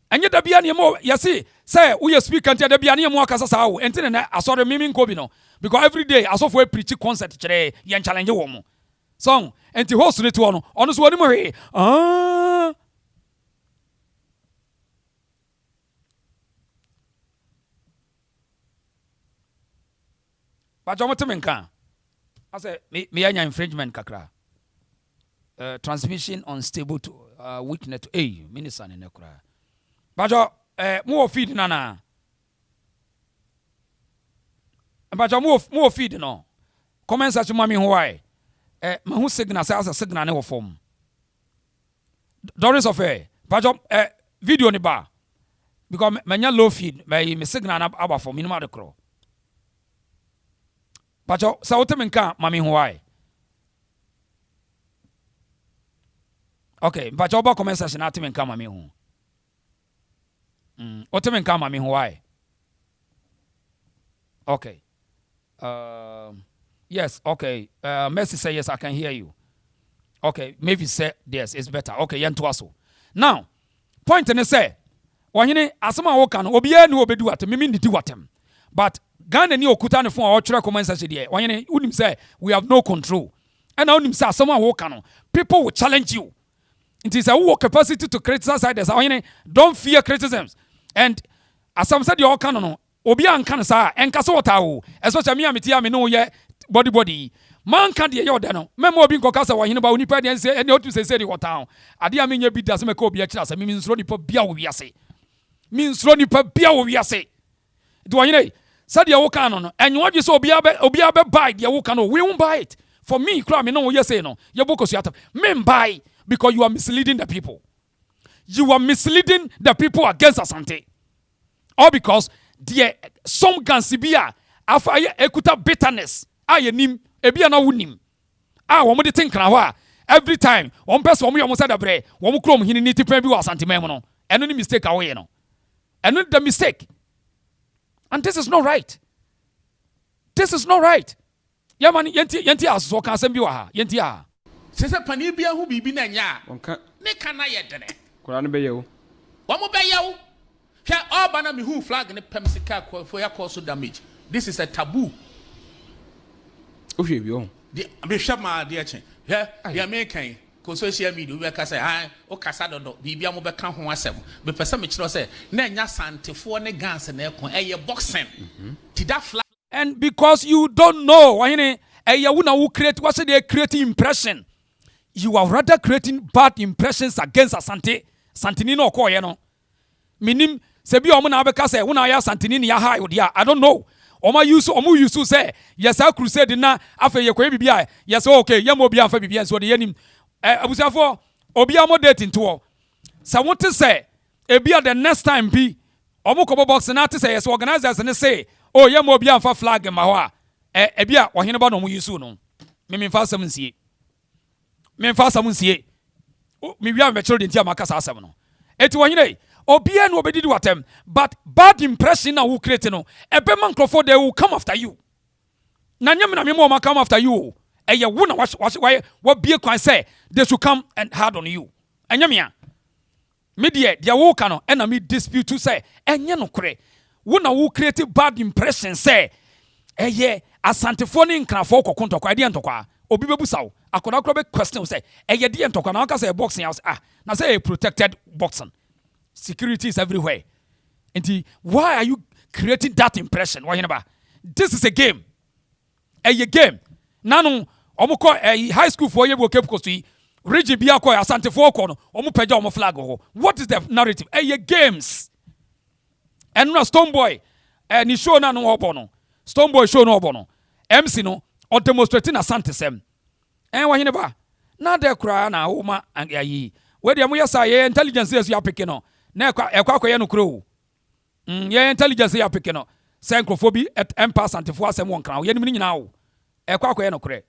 anya da bia ne mo yesi say wo ye speaker ntia da bia ne mo akasa sa wo enti ne asore mimi nko bi no because every day asofo preach concert kire ye challenge wo mo song enti host ne to no ono so oni mo hwe ba jomo temenka ase me anya infringement kakra transmission unstable to weakness to minister ne kra ba jo mo feed na ba jo mo feed no comment section mami ho why ma hu signal say as signal ne wo form Doris of pajo video ni ba because manya low feed me signal na aba form ni ma de kro pajo sa wotem nka mami hu why okay pajo ba comment section atem nka mami hu wotem nka mami hu why okay yes, okay. Mercy say yes, I can hear you. Okay, maybe say yes, it's better. Okay, yentu aso. Now, point ne say, wanyene asema woka no obiya ni obedu watem, mimi ndi watem. But Ghana ni okuta ne fon a otwere comment section there. Wanyene unim say we have no control. And now unim say asema woka no, people will challenge you. It is a capacity to criticize others. Wanyene don't fear criticisms. And as some said you can no, obiya nkan sa enkasa wota wo. Especially me amiti me no ye body man can de yoda no memo obi nkoka sa wahene ba onipa de say ene otu say the town ade a menya bi da se meka obi a kira sa mi nsuro nipa bia wo wiase mi nsuro nipa bia wo wiase do wahene said ye wo kan no enyo dwe say obi a be buy de wo kan no we won't buy it for me kra me no ye say no ye bokosu ata me buy because you are misleading the people against Asante or because there some gansibia afa ekuta bitterness ayenim ebia na wonim wo mo de tinkra ho every time one person wo mo say da bre wo mo krom hini ni tipa bi wa Asante mem no eno ni mistake awoye no eno the mistake and this is not right ya man yenti aso kan asem bi wa ha yenti a se pani bia hu bibi na nya ne kana ye dene kora ne be yewo wo mo be yewo hwe oba na me hu flag ne pem sika for ya cause damage. This is a taboo. Ohwe bi o. The behwa ma de eche. He the American ko social media we ka say o kasa dodo bibia mo be ka ho asem. Be pese me kire say na nya santefo ne gans na ekon eye boxing. Ti that flag and because you don't know wahene eye wo na wo create what say they create impression. You are rather creating bad impressions against Asante. Santini no ko ye no. Minim se bi o mo na be ka say wo na ya Santini ni ya high dia. I don't know. Omo use say yes a crusade na afa ye kwa bibia yes okay ye mo bia afa bibia so de yanim abusafo obi amo date nto sa wote say e bia the next time bi omo ko box na te say yes organizers ne say oh ye mo bia afa flag ma ho a e bia ohene ba no mo use no me fa sam nsie me wi am be children tia makasa asem no eti wonyene obia no obedidi watem but bad impression na wo create no ebe man crofo they will come after you na nyem na me mo come after you eye wo na wa bie kwan say they should come and hard on you enyamia me dia wo ka no na me dispute to say enye no kore wo na wo create bad impression say eye asantefo ni nkrafo kokontokwa de ntokwa obi bebusaw akoda kro be question say eye de ntokwa na aka say boxing house na say protected boxing security is everywhere and why are you creating that impression Oheneba? This is a game game nanu omukọ high school for yebo Cape Coast region bia ko Asante for ko no omupeja omo flag ho. What is the narrative games and no Stone Boy ni show na no obo no Stone Boy show no obo no MC no o demonstrating Asante sem Oheneba na de kura na homa ayi we de mo yesa ye intelligence yesu ya peke no na ekwa ye no kuro ye intelligence ya peke no synchrophobi at empire Asante for asem won kan ye nim nyina wo ekwa ye no kure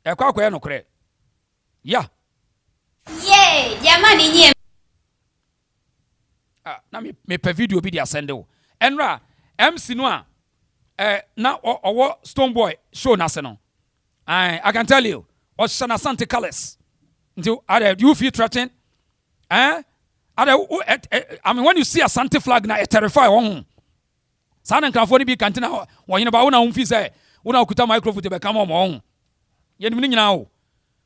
ekwa ye no kure ya jamani nyie na me pe video bi dia send wo enra MC no a na owo Stone Boy show na se no I can tell you Oshana Asante colors until you feel threatened I mean when you see Asante flag na it terrify one sana nkrafo ni bi kantina wonyene ba wona umfi say wona okuta microphone te be kama mo yenim ni nyina wo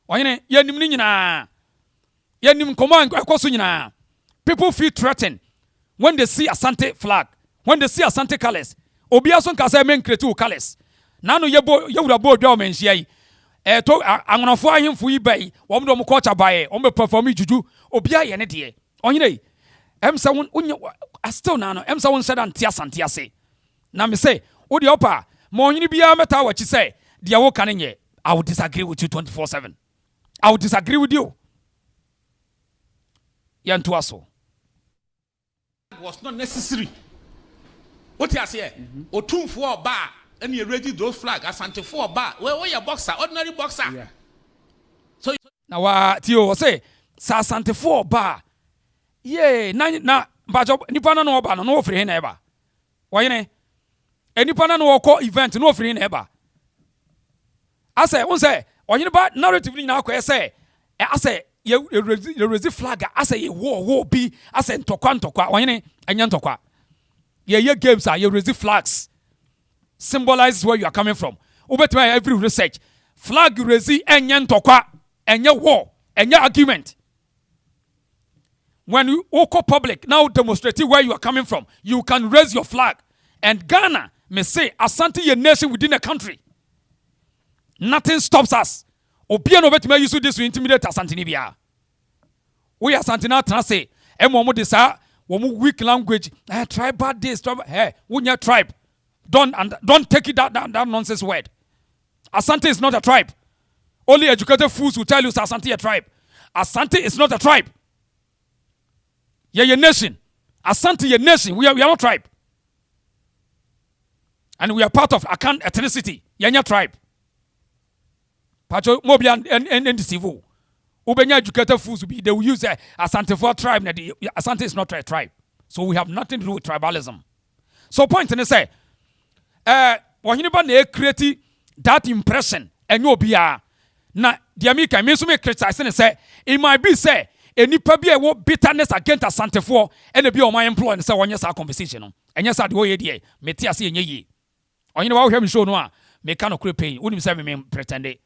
wonyene yenim ni nyina yenim command ekoso nyina people feel threatened when they see Asante flag when they see Asante colors obi aso nka say men create colors na no yewura bo odwa o menhia yi to angonofo ahemfo yi bai wo mdo mo culture bai o me perform juju obi aye ne de onyene emsa won still na no emsa won said antia Asante ase na me say wo de opa mo onyene bia meta wachi say de wo kan nye I would disagree with you 24/7 I would disagree with you yanto aso was not necessary what you say otumfo oba and you ready those flag Asante for oba we your boxer ordinary boxer yeah. So na wa tio say sa Asante for oba na bajo nipa na no oba no ofri he na eba woyene enipa na no okọ event no ofri he na eba ase won say onyene ba narrative ni na akọ say ase ye rezi flag ase ye wo bi ase ntokwa onyene anya ntokwa ye games are ye rezi flags symbolizes where you are coming from obetima every research flag rezi enya ntokwa enya war enya argument when you go public now demonstrating where you are coming from you can raise your flag and Ghana may say Asante ye nation within a country nothing stops us obia no betima use this to intimidate Asante ni bia we Asante na tran say emo mo de sa wo mo weak language tribal this tribal wunya tribe don't take it that nonsense word Asante is not a tribe only educated fools will tell you Asante a tribe Asante is not a tribe ye nation Asante ye nation we are not tribe and we are part of Akan ethnicity yenya tribe pacho mobian and deceive ubenya educated fools be they will use Asante for tribe Asante is not a tribe so we have nothing to do with tribalism so point in say Oheneba na create that impression enyo bia na diamika me so me criticize say it might be say enipa bia wo bitterness against Asante for and be on my employer say wonye sa conversation no enye sa de wo ye de me ti ase enye yi Oheneba wo hwe me show no a me ka no kure pay unim say me pretend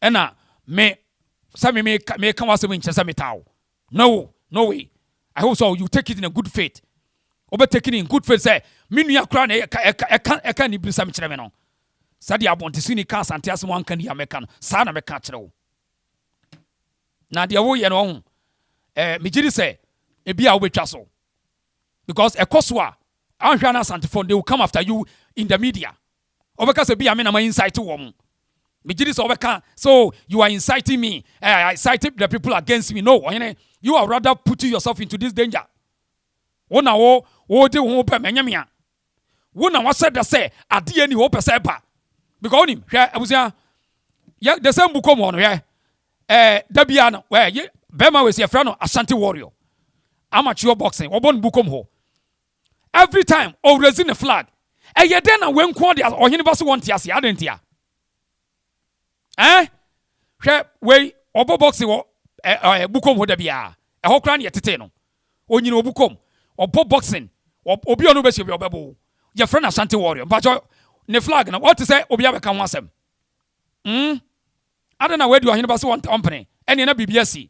ena me say me can was me say me taw no way I hope so you take it in a good faith obe take it in good faith say me nua kra na eka ni brisa me kire me no sadi abonte ni kan Asante asem wan kan ya me kan sa na me ka kire wo na de wo ye no ho me giri say e bia wo betwa so because ekoso a anhwa na Asante phone they will come after you in the media obeka say bia me na ma incite wo mo me giri say obeka so you are inciting me I incited the people against me no you are rather putting yourself into this danger wona wo de wo pe menyamia wona wa said say ade ani wo pese ba because onim hwe abusia ya the same bukom ho no hwe dabia no we bema we se fra no Asante warrior amateur boxing obon bukom ho every time raising the flag eye den na we nko de Oheneba so wonte ase adentia hwe we obo boxing wo bukom ho dabia ho kra na yetete no onyina obukom obo boxing obi onu be se bi obebo ye friend Asante warrior but ne flag na what say obi abeka ho asem adena we di Oheneba so wonte ompene ene na bibia si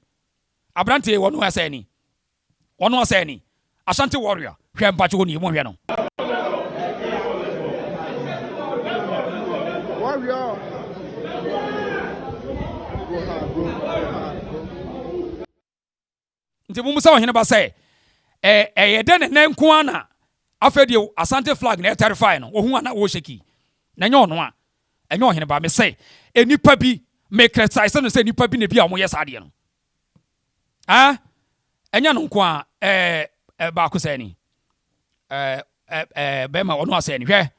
abrante wono asa ni wono asa ni Asante warrior hwe mpacho ni mo hwe no warrior nti mumusa Oheneba say yeden ne nko ana afedi Asante flag na terrify no ohun ana wo sheki na nye ono a enye Oheneba me say enipa bi me criticize no say enipa bi na bi a mo yes ade no enya no nko a ba ko say ni be ma ono asay ni hwe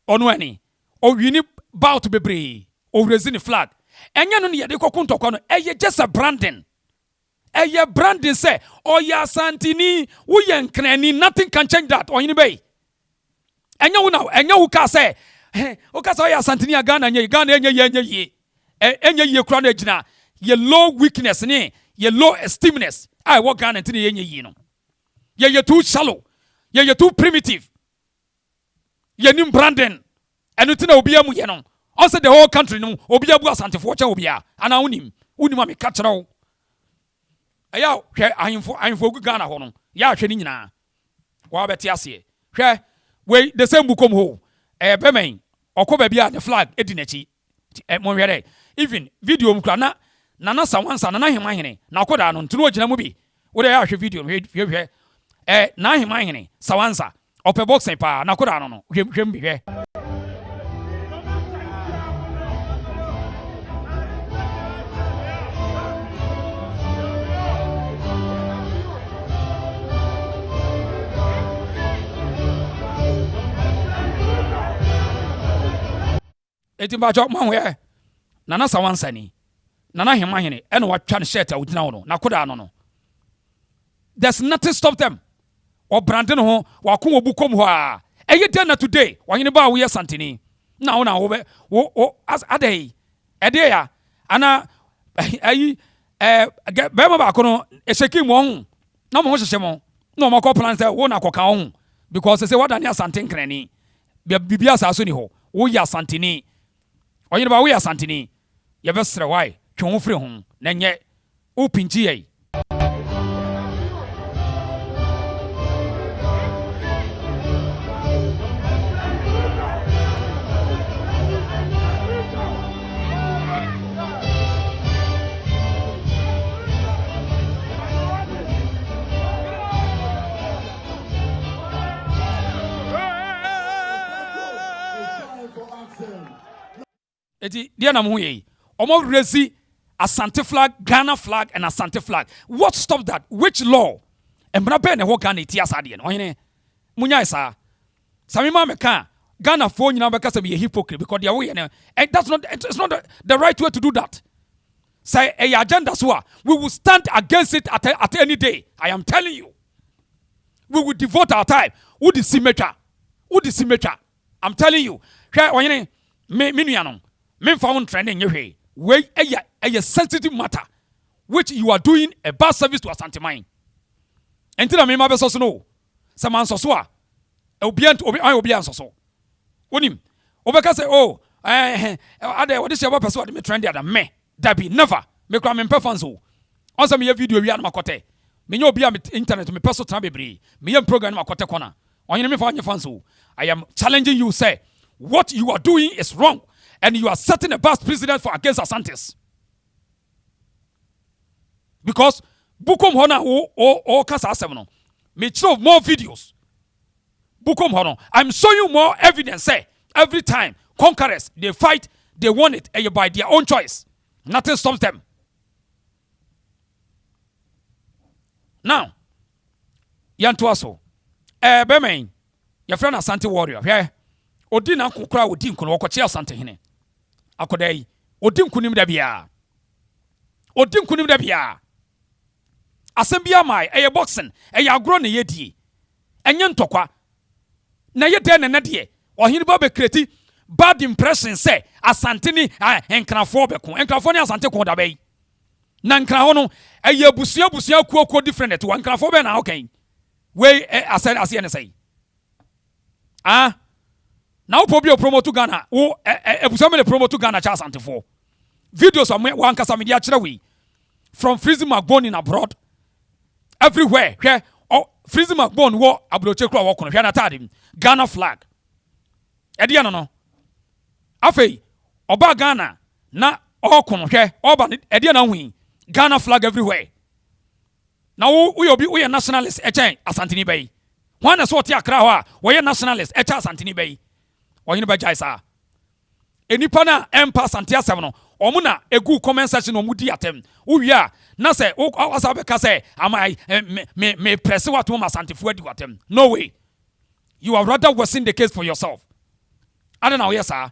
ono ani o wini bout bebre o raising the flag enya no ne yede kokuntokwa no eye just a branding eye branding say oya Asanteni wo ye nkrani nothing can change that Oheneba bay enya wo na enya wo ka say o ka say oya Asanteni a Ghana enya enya ye kura na gina ye low weakness ni ye low esteemness I wo Ghana ntini enya yi no ye too shallow ye too primitive ye nim branding enu tina obi amu ye no also the whole country no obi abu Asante fo cha obi a ana unim am ka kire wo aya hwe ahimfo gu Ghana ho no ya hwe ni nyina wa beti ase hwe we the same bukom ho bemen okoba bia the flag edinachi mo hwere even video mkra na nana sawansa nana hemahene na akoda no ntino ogina mu bi wo de ya hwe video hwe na hemahene sawansa ope boxing pa na akoda no hwe mbi hwe etimba jo manwe nana sawansa ni nana hemahene ene watwa ne shirt a wudina wo no na koda no there's nothing stop them or branding ho wa ko obukom ho a eye den na today Oheneba wo ye Asanteni na wo na wo as adai ede ya ana ayi be ma ba ko no Sh0cking mo ho na mo hwehye mo na mo ko plan say wo na koka ho because say what Daniel Asante nkrani bibia sa so ni ho wo ye Asanteni Oheneba wo ye Asanteni ye be sere why twe ho firi ho na nye o pinchi ye eti dia na mo ye omo raise Asante flag, Ghana flag and Asante flag. What stopped that? Which law? Embra be ne ho Ghana ti asade no ohene munya isa samima meka Ghana fo nyina be kasa be hypocrite because they way and that's not it's not the right way to do that. Say a agenda so we will stand against it at any day. I am telling you. We will devote our time. Who the symmetry? I'm telling you. Hwe ohene me nuanom me found trending ye we a sensitive matter which you are doing a bad service to Asante mine. Entina me ma be so no. Se man so so a obi an so. Wonim. Obeka say oh ade what is your person what me trend there me. That be never. Me kwa me performance o. Also me video wi an makote. Me nya obi am internet me person tran bebre. Me yam program makote kona. Onye me fa onye fans o. I am challenging you say what you are doing is wrong and you are setting a bad precedent for against Asantes. Because Bukom Hona or Kasa Semono, me show more videos. Bukom Hono, I'm showing you more evidence. Say every time conquerors they fight, they want it by their own choice. Nothing stops them. Now, Yantuaso, Bemen, your friend Asante warrior, yeah. Odina kukra odi nkono wakoche Asante hene. Akodai odi nkunim da bia odi nkunim da bia asem bia mai eye boxing eye agro ne yedie enye ntokwa na ye de ne de ohini ba be create bad impression say Asante ni enkrafo beko enkrafo ni Asante ko da bai na nkrafo no eye busua kuo different to enkrafo be na okay we ase ne say na upo bi promote Ghana wo ebusua me promote Ghana cha Asante for videos of one kasa media kire we from Freezy Macbones in abroad everywhere hwe Freezy Macbones wo abroche kura wo kono hwe na tade Ghana flag ede no afei oba Ghana na okono hwe oba ede na hu Ghana flag everywhere na wo yobi wo nationalist echen Asante ni bai wana so ti akra ho a wo nationalist echen Asante ni bai ohini ba jaisa enipa na empa Asante asem no omuna egu comment section omudi atem uwia na se asa be ka se amai me press what mo Asante fu adi atem no way you are rather worsening the case for yourself I don't know yes sir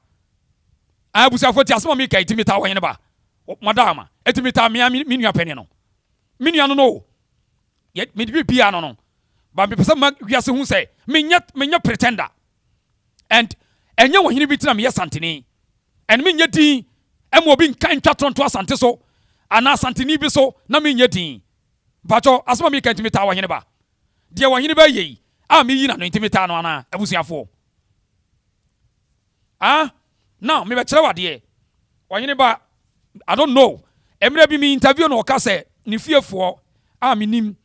abusa foti asema mi ka itimita wo ba madama etimita mi nua pene no mi nua no yet me bi bia no ba me pesa ma wiase hu se menya pretender and enye wo hini bi tina me Asante ni and me nya din emo obi nkan twatron to Asante so ana Asante ni bi so na me nya din bacho asema mi ka itimita wo hini ba de wo hini ba yi a me yi na no itimita no ana abusuafo now me be kire wade wo hini ba I don't know emre bi me interview no ka se ni fiefo a me nim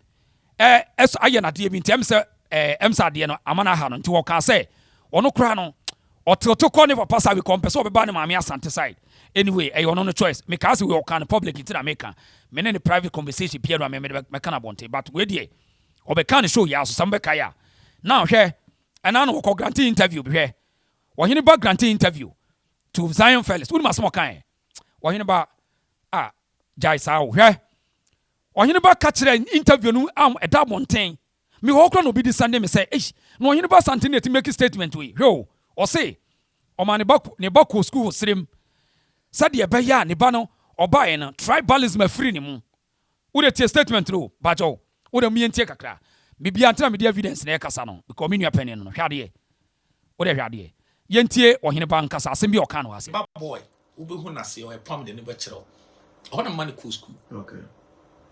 eso aye na de bi ntem se emsa de no amana ha no nti wo ka se ono kra no ototo ko ne papa sa we compare so be ba ne maame Asante side anyway ono no choice me ka se we kan public nti na make me ne private conversation piano me kana bonte but we die obe kan show ya so sambe kaya now hwe ana no ko grant interview be hwe wo hini ba grant interview to Zion Felix we must mo kan wo hini ba jaisa hwe wo hini ba ka kire interview no eda mountain me ho kro no bi di Sunday me say no wo hini ba Asante ne ti make statement we hwe o say o man ne ba ko school srim sade be ya ne ba no oba ye no tribalism afiri ne mu wo de tie statement ro ba jo wo de mi entie kakra bibia antena me di evidence na e kasa no because me nua pene no hwade ye wo de hwade ye yentie ohene ba nkasa asem bi o ka no ase ba boy wo be hu na se o e pam de ne ba kire o na man ko school okay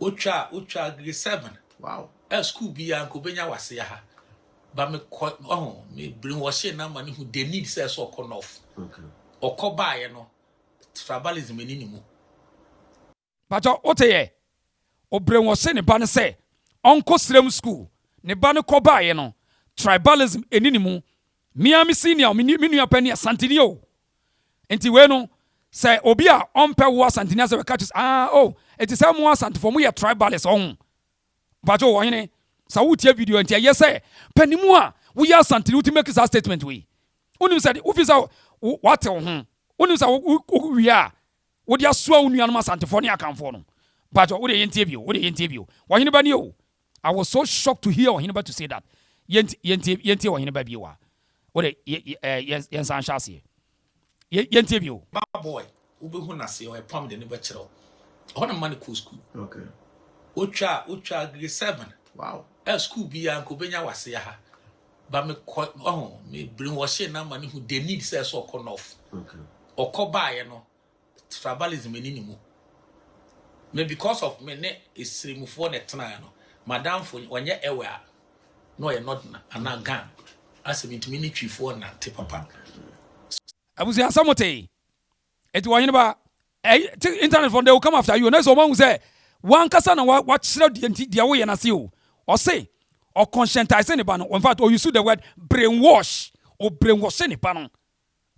Ucha grade 7 wow school bi ya ko benya wase ya ha ba me me brainwash na man who they need say so come off okay okoba ye no tribalism ni mu bacho oteye o brainwash ne ba ne say onko srem school ne ba ne koba ye no tribalism enini mu miami senior mi nua pani Asante ni o enti we no say obi a ompe wo Asante ni say catch it is mo Asante for mo ye tribalist on bacho wo hene sa wutie video enti ye say panimu a wo ye Asante ni make that statement we unim say officer what ho unim say wi a wo dia so a nua no Asante for ne akamfo no bacho wo de yentie bio wo hene ba ni o I was so shocked to hear Oheneba to say that yentie Oheneba bio wa wo de yensan hwase yentie bio ba boy wo be hu na se o e pam de ne ba kire o na man ko school okay Ucha grade 7 wow school bi ya ko benya wase ya ha ba me me brainwash na man who they need say so come off okay okoba ye no tribalism ni mu me because of me ne isrimufo ne tena no madam fo onye ewe a no ye not na anagan asebintimi ni twifo na te papa abuzi asamote eti wanyine ba internet from they will come after you na so man say one kasa na what shred dia wo ye na se o say or conscientize ne ba no in fact or you use the word brainwash or brainwash ne ba no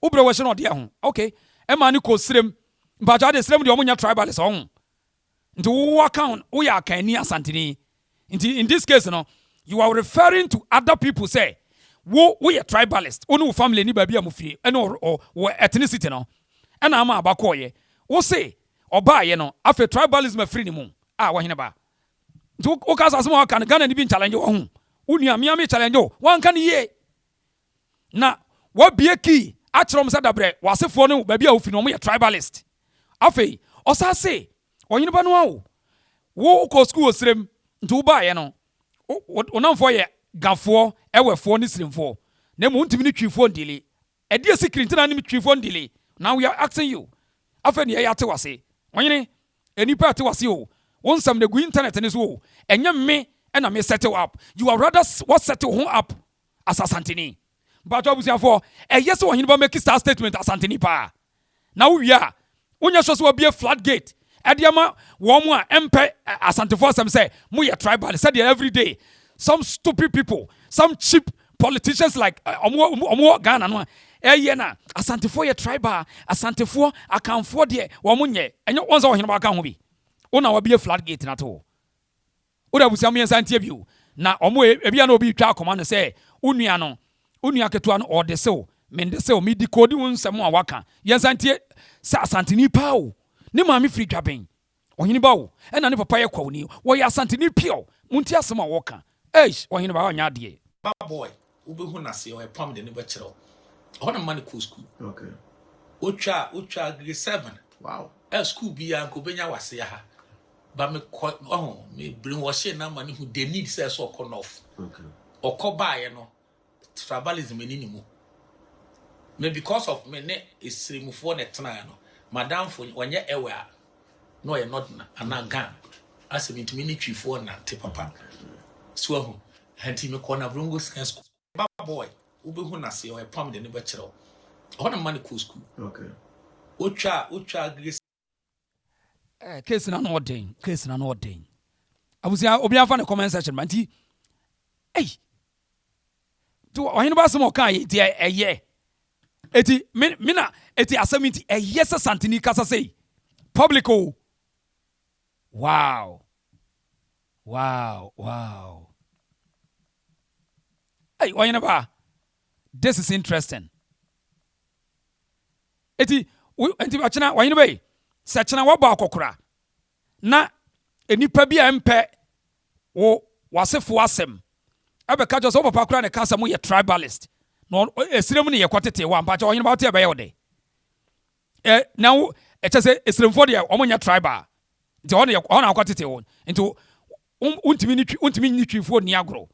o brainwash no dia ho okay e ma ni ko srem ba ja de srem de o munya tribalist on nti wo account wo ya kan ni Asante ni nti in this case no you are referring to other people say wo ye tribalist onu family ni ba bia mo fie ene o ethnicity no ena ama abakọ ye wo say oba ye no afa tribalism free ni mu wo hene ba nti wo ka asase mo kan Ghana ni bi challenge wo hu unu amia me challenge wo wan kan ye na wo bie ki a kire mo sa dabre wasefo no ba bia wo fi no mo ye tribalist Afe, osase, onyine ba no awo. Wo ko school osrem, nti wo ba ye no. Onamfo ye gafo, ewefo ni srimfo. Na mu ntimi ni twifo ndile. Edi secret ntina ni twifo ndile. Now we are asking you. Afe ne ya te wase. Onyine, enipa te wase o. Wonsam de gu internet ni so. Enye me and I may settle up. You are rather what settle home up as Asante. But I was here for a yes or him make a statement as Asante pa. Now we are. When your shows will be a floodgate. Adiama, Womwa, Empe, Asante for some say, Muya tribal, said every day. Some stupid people, some cheap politicians like Omo Ghana, no. Yena, Asante for your tribal, Asante for, I can't afford the Womunye, and you once or him about can be. Ona will be a floodgate at all. Oda busia me Asante bi na omo ebia na obi twa akoma no say unua no unua ketua no ode sew mende sew mi di kodi unsem a waka ye Asante sa Asante ni pa o ne ma me firi twaben ohini ba o e na ne papa ye kwa oni wo ye Asante ni pio munti asem a woka ohini ba onya de ba boy ube hu na se o pam de ne be kire o na man ko school okay otwa grade 7 wow school bia ko benya wase ha. But me bring washing na money who they need say so come off. Okay. Or come by tribalism minimum. Me because of me ne is remove for net na no. Madam for when you aware. No you're not an gun. As a minute for na te papa. So ho. Hanti me corner brungo school. Baba boy. Ube hu na se o pam de ne be kire. O na man ko school. Okay. Otwa grace case na no den abusia obi afa na comment section manti to ohini ba sem oka ye ti eye eti mina eti asamiti eye se santini kasa sei public o wow ohini ba this is interesting eti bachina ohini ba sechana waba akokora na enipa bia empe wo wasefo asem abeka jo so papa kora ne kasa mo ye tribalist no esirem ne ye kwotete wa mpa cho onye ba te be ye wode now etese esirem for de omonya tribal nti ona akwotete won nti untimi ni twifo ni agro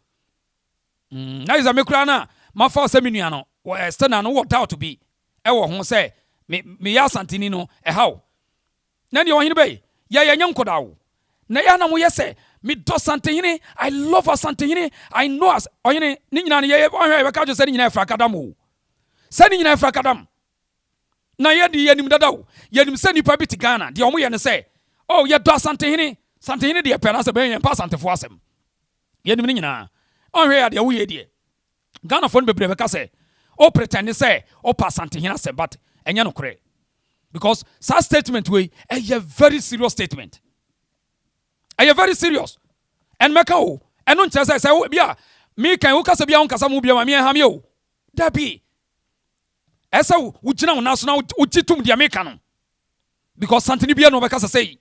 na iza mekura na mafa oseminua no stana no what doubt to be e wo ho se me ya Asante no how Nani ohini bay ya nyankoda wo na ya na mo yese me do Asante hini I love Asante hini I know as ohini ni nyina ne ye ohwe be ka jo se ni nyina efra kadam wo se ni nyina efra kadam na ye di yanim dada wo yanim se nipa bi ti Ghana de omo ye ne se oh ye do Asante hini de pe na se be ye pa Asante fo asem yanim ni nyina ohwe ya de wo ye de Ghana fo no bebre be ka se o pretend say o pa Asante hini asem but enya no kore. Because such statement way a very serious statement. A very serious. And Macao, and non chasa say, bia, me can ukasa bia on Casamubia, Mamia Hamio. That be. Esa Ujina national Uchitum the American. Because Santinibia no Bacasa say.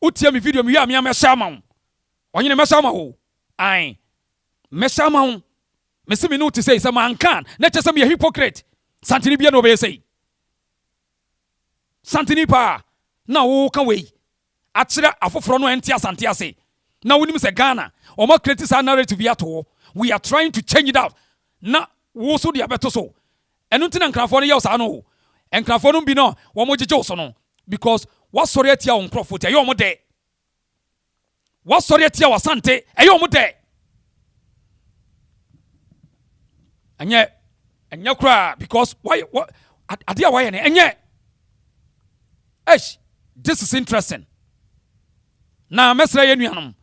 Utia mi video, Mia Meshamon. On your Meshama. Aye. Meshamon. Missimi no to say, some man can. Let us be a hypocrite. Santinibia no say. Santini pa na wo kan we akire afoforo no enti Asante ase na wonim se Ghana o ma create sa narrative yato we are trying to change it out na wo so dia beto so enu ntina nkrafo no ye osa no nkrafo no bi no wo mo jeje so no because what sorry atia on crofo tia ye o mo de what sorry atia Asante e ye o mo de anya kra because why what adia why ne enye this is interesting. Now, mesra ye nuanom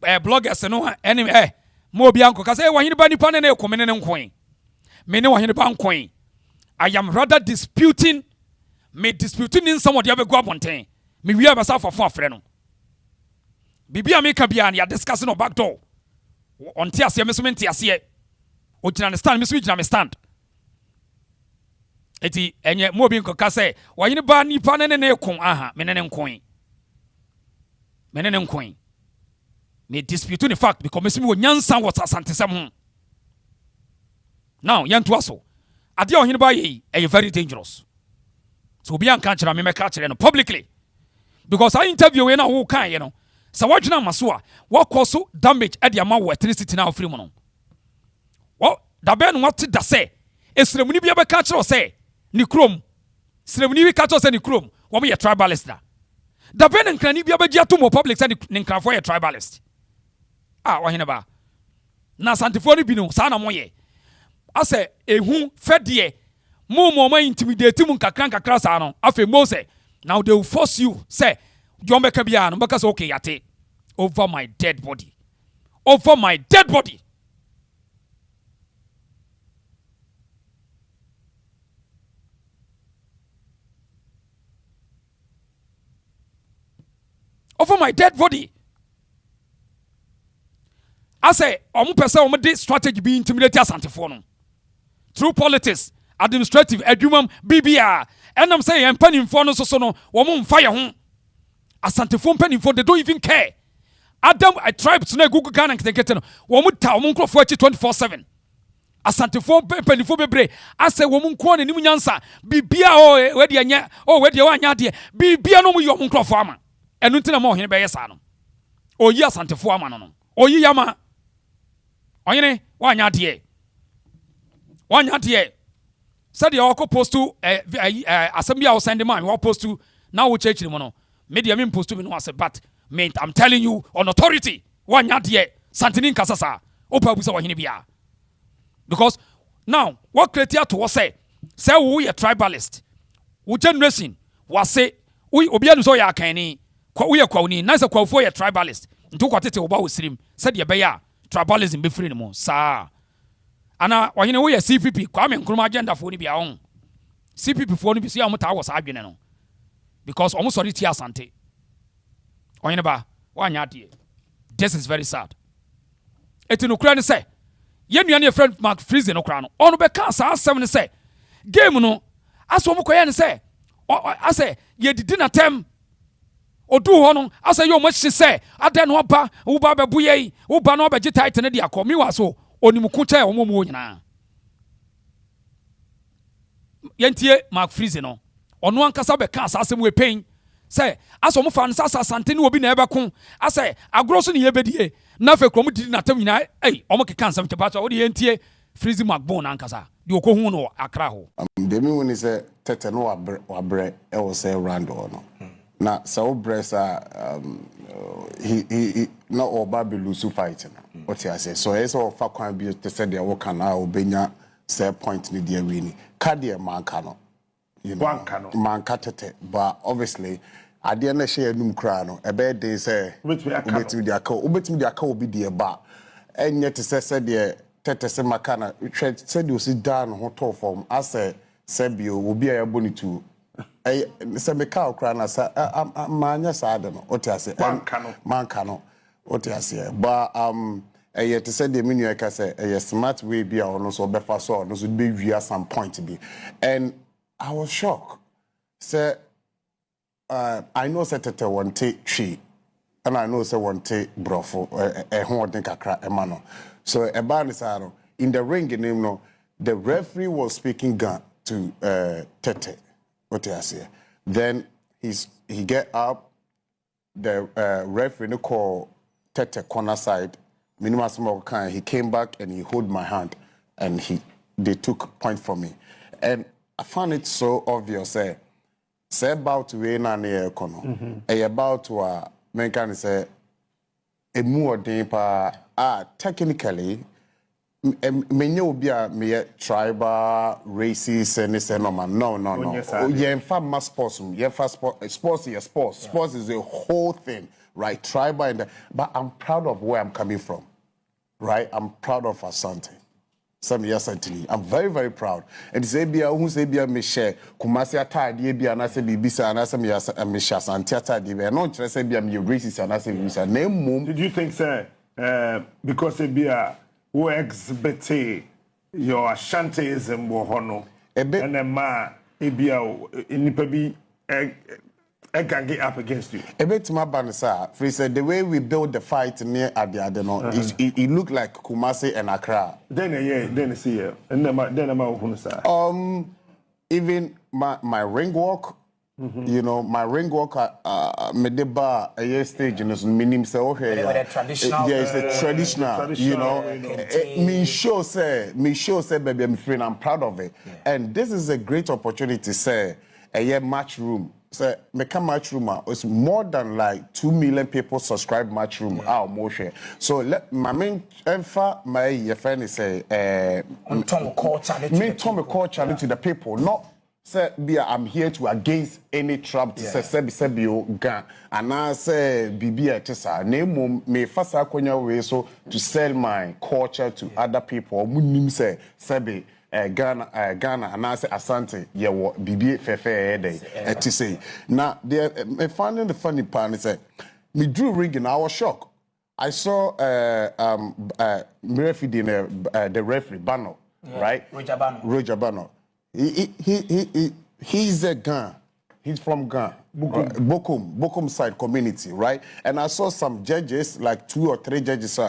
bloggers no anyway mo bianco ka say wahini ba nipa ne ko mene nkoin me ne wahini ba nkoin I am rather disputing in some of the abegu abonten me wi abasa fafo afre no bibia me ka bia ya discussing no back door on ti ase me so menti ase o gina stand me so gina me stand eti enye mo bi nko say wahini ba nipa ne kon aha me ne nkoin me dispute the fact because me nyansa what Asante sem now yanto aso ade ohini ba ye very dangerous So be an catcher me catch no publicly. Because I interview when who can, you know. So what you know masua, what cause damage at the amount of electricity now free mono. What the ben what to say? Is the money be a catcher or say ni chrome. Ceremony catcher say ni chrome. What me a tribalist da. The ben and can be a beja more public and ninka for a tribalist. Ah, Oheneba. Na Santifoni binu sana moye. I say ehu fedie. Mo intimidate mun kakra sa no. Afi Mose. Now they will force you say you make a because okay yate over my dead body. Over my dead body. Over my dead body. I say, person strategy be intimidated Asante through politics, administrative, adumum, BBR. And I'm saying, I'm penning for no so no, woman fire home. Asante penning for they don't even care. Adam, I tribe to Google Ghana and get no. Woman town, woman 24/7. Asante penning for bebre. I say, woman kwan and Nimunyansa, BBR, where the anya, oh, where the one yard, BBR no your uncle farmer. And until a more here by Sano. Oh, yes, Asante man. Oh, yama. Oyene one yard said the oko post to assembly I was sending man what post to now we church mono media mean post to me no say but mate I'm telling you on authority one yard santinin kasasa opa busa wahene bia because now what creator to say we a tribalist we generation was say we obi anu so ya kan ni we kwawni na say kwafo ya tribalist nto kwatete oba osirim said ye beya tribalism be free no mo sa ana wahene we CPP Kwame Nkrumah agenda for ni bia on CPP for ni bi so amota was adwene no because almost sorry tia Asante wahene ba wanya de this is very sad etino kura ni say ye nua ne friend Mark Freezy no kura no ono be ka sa asem ni say game no aso mo koye ni say ase ye didi na tem odu ho no asa yo mo hye se adan no ba wo ba bebu ye wo ba no ba gi tight ne dia ko mi waso onimuku cha wo mo nyina yentie Mark Freezy no ono ankasa be ka asa asem we pen se aso mo fa no sasa Asante ne obi na ebe ko asa agro so ne ye bedie na fe krom didi na tem nyina o mo keka nsam tepa so wo de yentie Freezy Macbones ankasa de okohu no akra ho de mi woni se tete no wabre e wo se rando no na so bresa he na oba be lose fight na what you say so eso fa kwan bi te say de wo kana obenya say point ni de wini ka de manka no you know manka tete but obviously ade na share num kra no e be dey say obetimi de aka obi de ba enye te say de tete se makana say de osi dan ho to form ase sebio obi a yabonitu se me ka okra na sa manya sa de no otiase manka no otiase ba ye te said the menu ka say a smart way be ono so be fa so no so be wia some point be and I was shocked say I know say tete one take tree and I know say one take brofo ho odin kakra e ma no so e ba ni sa no in the ring name no the referee was speaking gun to Tete. What I say? Then he get up. The referee call Tete corner side. Minimum small kind. He came back and he hold my hand, and they took point from me, and I found it so obvious. Say about to win an air kono. About to men can say a more deeper. Technically. Many will be a tribal, racist, and say no man. No. Yeah, in fact, my sports. Yeah, sports is sports. Sports is a whole thing, right? Tribal, but I'm proud of where I'm coming from, right? I'm proud of Asante. Some years I'm very, very proud. And say be who say be me share. Kumasi atadi be and I say bibisa and I say me share Asante atadi be. No, just say be me racist and I say bibisa. Name mum. Did you think, sir? Because they be a who exhibit your Ashanteism wo hono and then ma ebia nipa bi can get up against you a bit my banisa free said the way we build the fight near Adia no it looked like Kumasi and Accra then see and then ma who say even my ring walk. You know, my ring walk me de bar a stage in minim say okay. Traditional. Yeah, it's a traditional. You know, me show say baby I'm free and I'm proud of it. Yeah. And this is a great opportunity say a match room. Say make a match room. It's more than like 2 million people subscribe match room. Our motion. So let my main emphasis my friend is say Tom call challenge to the people. Not say I'm here to against any trap to say sebio gan and I say bibi etisa name me fasa konya way so to sell my culture to other people munim say sebi Ghana and I say Asante ye bibi fefe day to say now me finding the funny part is me drew ring and I was shocked. I saw referee the referee Bano, right? Roger Bano. He's a Ghana. He's from Ghana. Bokum side community, right? And I saw some judges, like 2 or 3 judges,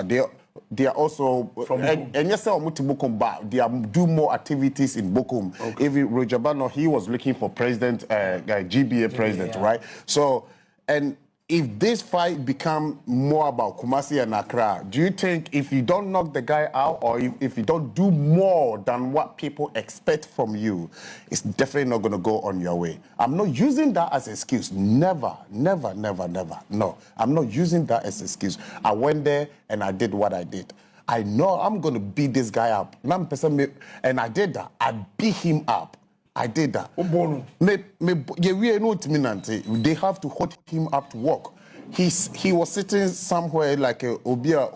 they are also from and yes, they do more activities in Bokum. Okay. Even Roger Bano, he was looking for president, GBA president, right? So and if this fight become more about Kumasi and Accra, do you think if you don't knock the guy out or if you don't do more than what people expect from you, it's definitely not going to go on your way? I'm not using that as an excuse. Never. No, I'm not using that as an excuse. I went there and I did what I did. I know I'm going to beat this guy up. And I did that. I beat him up. I did that. They have to hold him up to work. He was sitting somewhere like a obia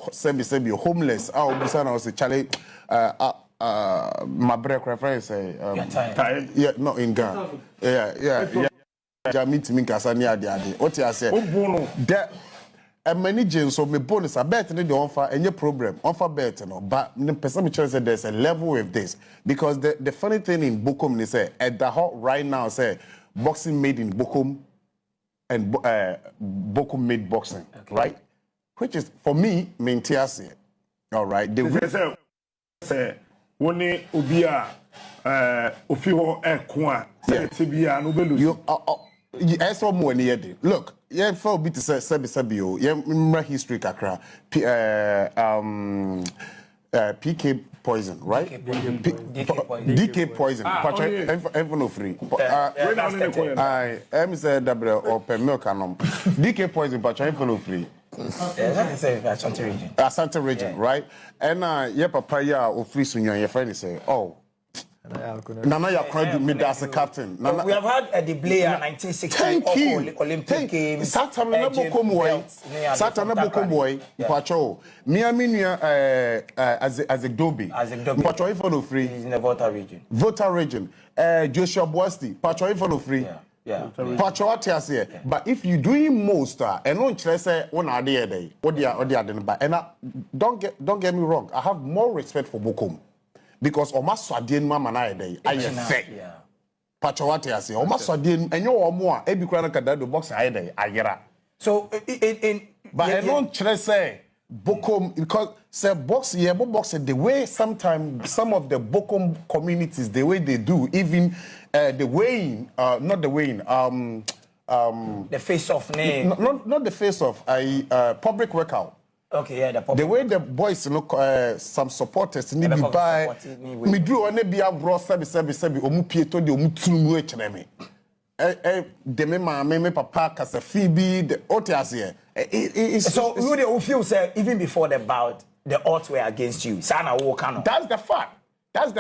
homeless. I was a Charlie. My break reference. Yeah, not in Ghana. Yeah. Jamit me kasania de. What I say? Many James so me bonus a bet need to offer any problem offer bet no but the person said there's a level with this because the funny thing in Bokum they say at the hot right now say boxing made in Bokum and Bokum made boxing, okay. Right, which is for me maintiasi. All right, the say one obia ofiho ekwa say tibia no belu you saw more near day. Look, yeah, for bit to say Sabio, yeah, remember history kakra. PK poison, right? DK poison. Everyone free. I am said double or per milk and DK poison, but everyone free. Asante region, right? And yeah, papaya or free soon. Your friend say, oh. Nana, you credit me as a captain. Nana, we have had a delay in 1960 Olympic Games. Satana Bokomboy, Pacho. Miaminia as a Dobi. Pacho follow free. In the Volta region. Volta region. Joshua Boasti, Pacho follow free. Yeah. Pacho Atias here. But if you doing most, and don't say one idea day, what they are doing. And don't get me wrong, I have more respect for Bokom. Because almost swadien mama na day I say Pachawati I say almost swadien and you more every crown kadado box I day ayera. So but I don't say Bokom because say box the way sometimes some of the Bokom communities the way they do even the weighing not the weighing the face off name not the face off public workout. Okay, yeah, the way the boys look, some supporters need to buy. Me drew on a be a bro, sabi, omupieto de omutunu echneme. De me papa kasa Phoebe the otias here. So you feel say even before the bout, the odds were against you. Sana Wokano. That's the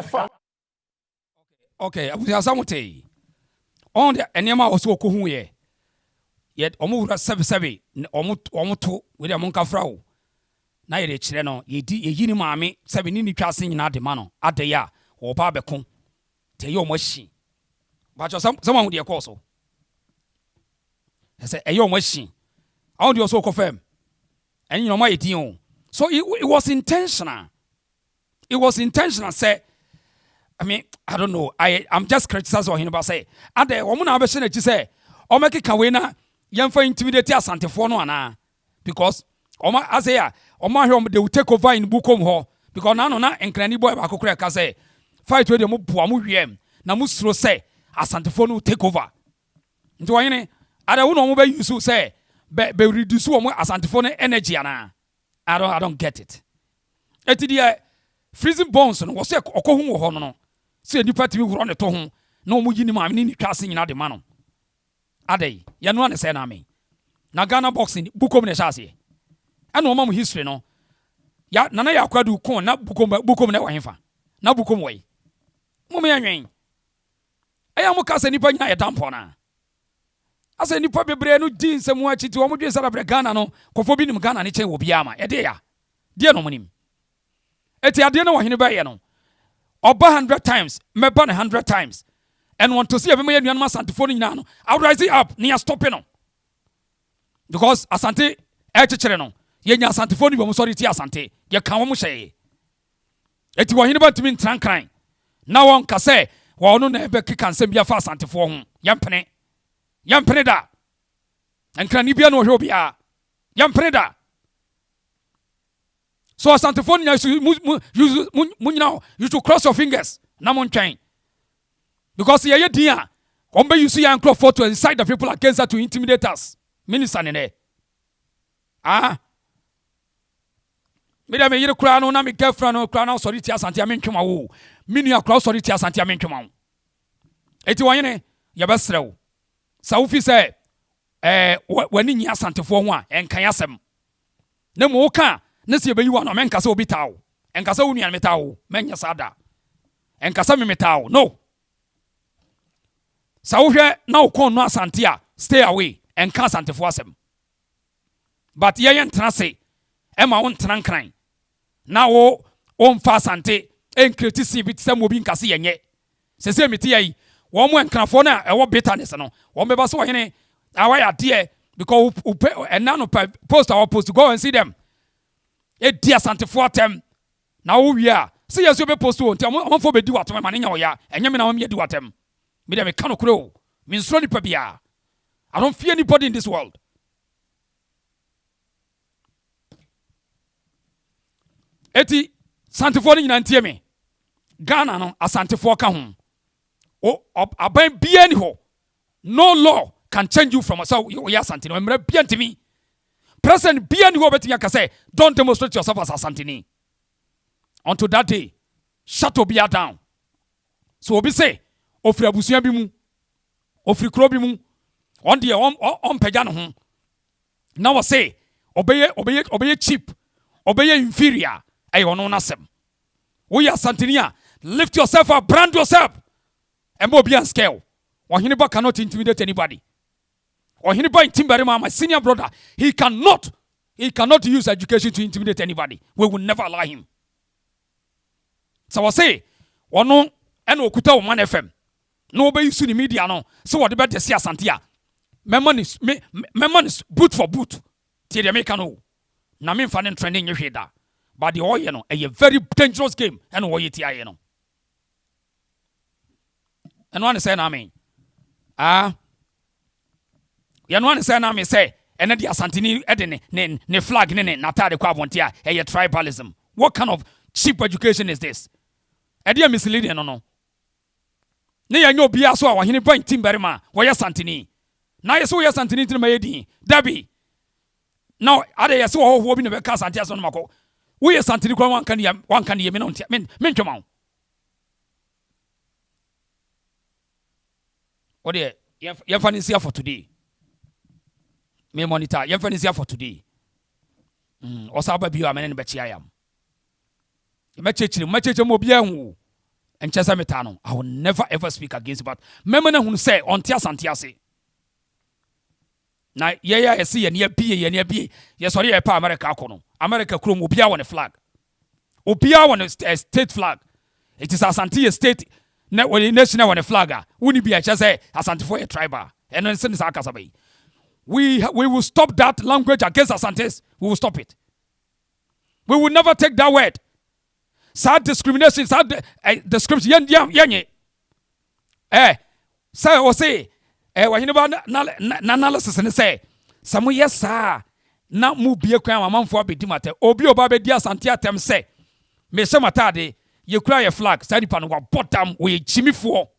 fact. Okay, Asamote. On the enema also ko ye. Yet omu sabi omu to with a monka frau. Na ye chire no ye yini maame sabi ni twase nyina de ma no ade ya wo pa beko te ye omashi ba cho someone de call so say ye omashi I want you so confirm and you know my din so it was intentional say I mean I don't know I'm just criticizing him about say ade wo mu na be na chi say o make ka we na yemfa intimidate Asante fo no ana because Oma Azea, Oma home they will take over in Bukom ho because now na enkrani boy ba kokura ka say fight with them puamu wiem na musro say asantefo no take over nti wɔyene ada wo no mo be use say be reduce wo asantefo no energy ana I don't get it eti dia freezing bones no wo say okohu wo ho no say nipa timi wuro ne to ho na omo yi ni ma ni twase nyina de ma no adai ya no ne say na me na Ghana boxing bukom ne chase ana o ma mo history no ya nana ya kwadu kon na bukom na wahefa na bukom wai mo me anwen aya mo ka say nipa nyina ye dampo na asa nipa bebre no din semu achiti wo mo dwen sara bre Ghana no kofo bi nim Ghana ne chen wo bia ma ye de ya de no monim eti ade na wahene ba ye no oba 100 times meba 100 times and want to see every man asantefo no nyina no I would rise up near stopping no because asante echechere no ye nya asantefo no bi mo sorry ti asante ye kan wo mo hye eti wahene ba timi ntran kran na won ka say wo no na ebe kika nsem bia fa asantefo ho yampene da enkra ni bia no hwe obia yampene da so asantefo no you to cross your fingers na mon twen because ye dia on be use your crop to incite the people against us to intimidate us minister ne me da me yire kura no na me girlfriend no kura na sorry ti asante amentwema wo minu akura sorry ti asante amentwema wo eti wonyene ye besrew sa wo fi se wani nyi asantefo ho a enkan asem na mo ka na se be yiwa no menka se obi tawo enka se wo nuan metawo menya sada enka se me metawo no sa wo hwe na wo kon no asante a stay away enka asantefo asem but ye ntena se ema wo ntena nkran na wo mfa asante enkreti si bit sem obi nkase yenye sese meti yi wo mo enkrafo na ewo bitterness no wo be ba so hene awaya de because enano post our post go and see them e dia asantefo atem na wo wi a se yeso be post wo nti amfo be di watem ma nya wo ya enye me na wo me di watem me dem ka no kro me nsoro ni pa bia I don't fear anybody in this world. Eti santefo ni nyina ntie me Ghana no asantefo ka ho o aban bia ni ho no law can change you from so you asante no mra bia ntimi president bia ni ho betimi aka say don't demonstrate yourself as asanteni until that day shut obia down so obi say ofri abusuan bi mu ofri kro bi mu on the on pagya no ho na wo say obeye cheap obeye inferior ayo no nasem we asanteni a lift yourself up, brand yourself and mo be on scale. Oheneba cannot intimidate anybody. Oheneba intimidate my senior brother. He cannot use education to intimidate anybody. We will never allow him. So I say, ono eno okuta o Man FM. No be use the media no. So what about the see Asante? My money is boot for boot. Tie the make no. Na me fan trending you da. But the oil no, a very dangerous game and what you tie no. And one say na me. You know one say na me say and the Asanteni edene ne flag ne natade kwa volunteer a tribalism. What kind of cheap education is this? Edia misleading no. Ne ya nyo bia so a wahene ban timberima wo ya Asanteni. Na yeso ya Asanteni tin mayedi. Dabi. Now ade yeso ho bi ne be ka Asante aso no mako. We Asanteni kwa wan kan ye me no ntia. Men twema. What the you find here for today? Me monitor. You find here for today. Osaba biwa menen bechi ayam. Mechechi mo bia hu. Enchesa metano. I will never ever speak against it, but memena hu say ontia santiase. Na ye esi ye ne bie ye sorry e pa America akono. America krom obia won a flag. Obia won a state flag. It is Asante state national on a flagger. We be just say Asante for a tribal. And then send us we will stop that language against Asantes. We will stop it. We will never take that word. Sad discrimination, sad description. Say or say, when you know analysis and say, some yes, sir. Now move be a crime among for be dimate. Obi obabe dia Santia tem say, me some matade. You cry a flag, study pan what bottom we Jimmy for.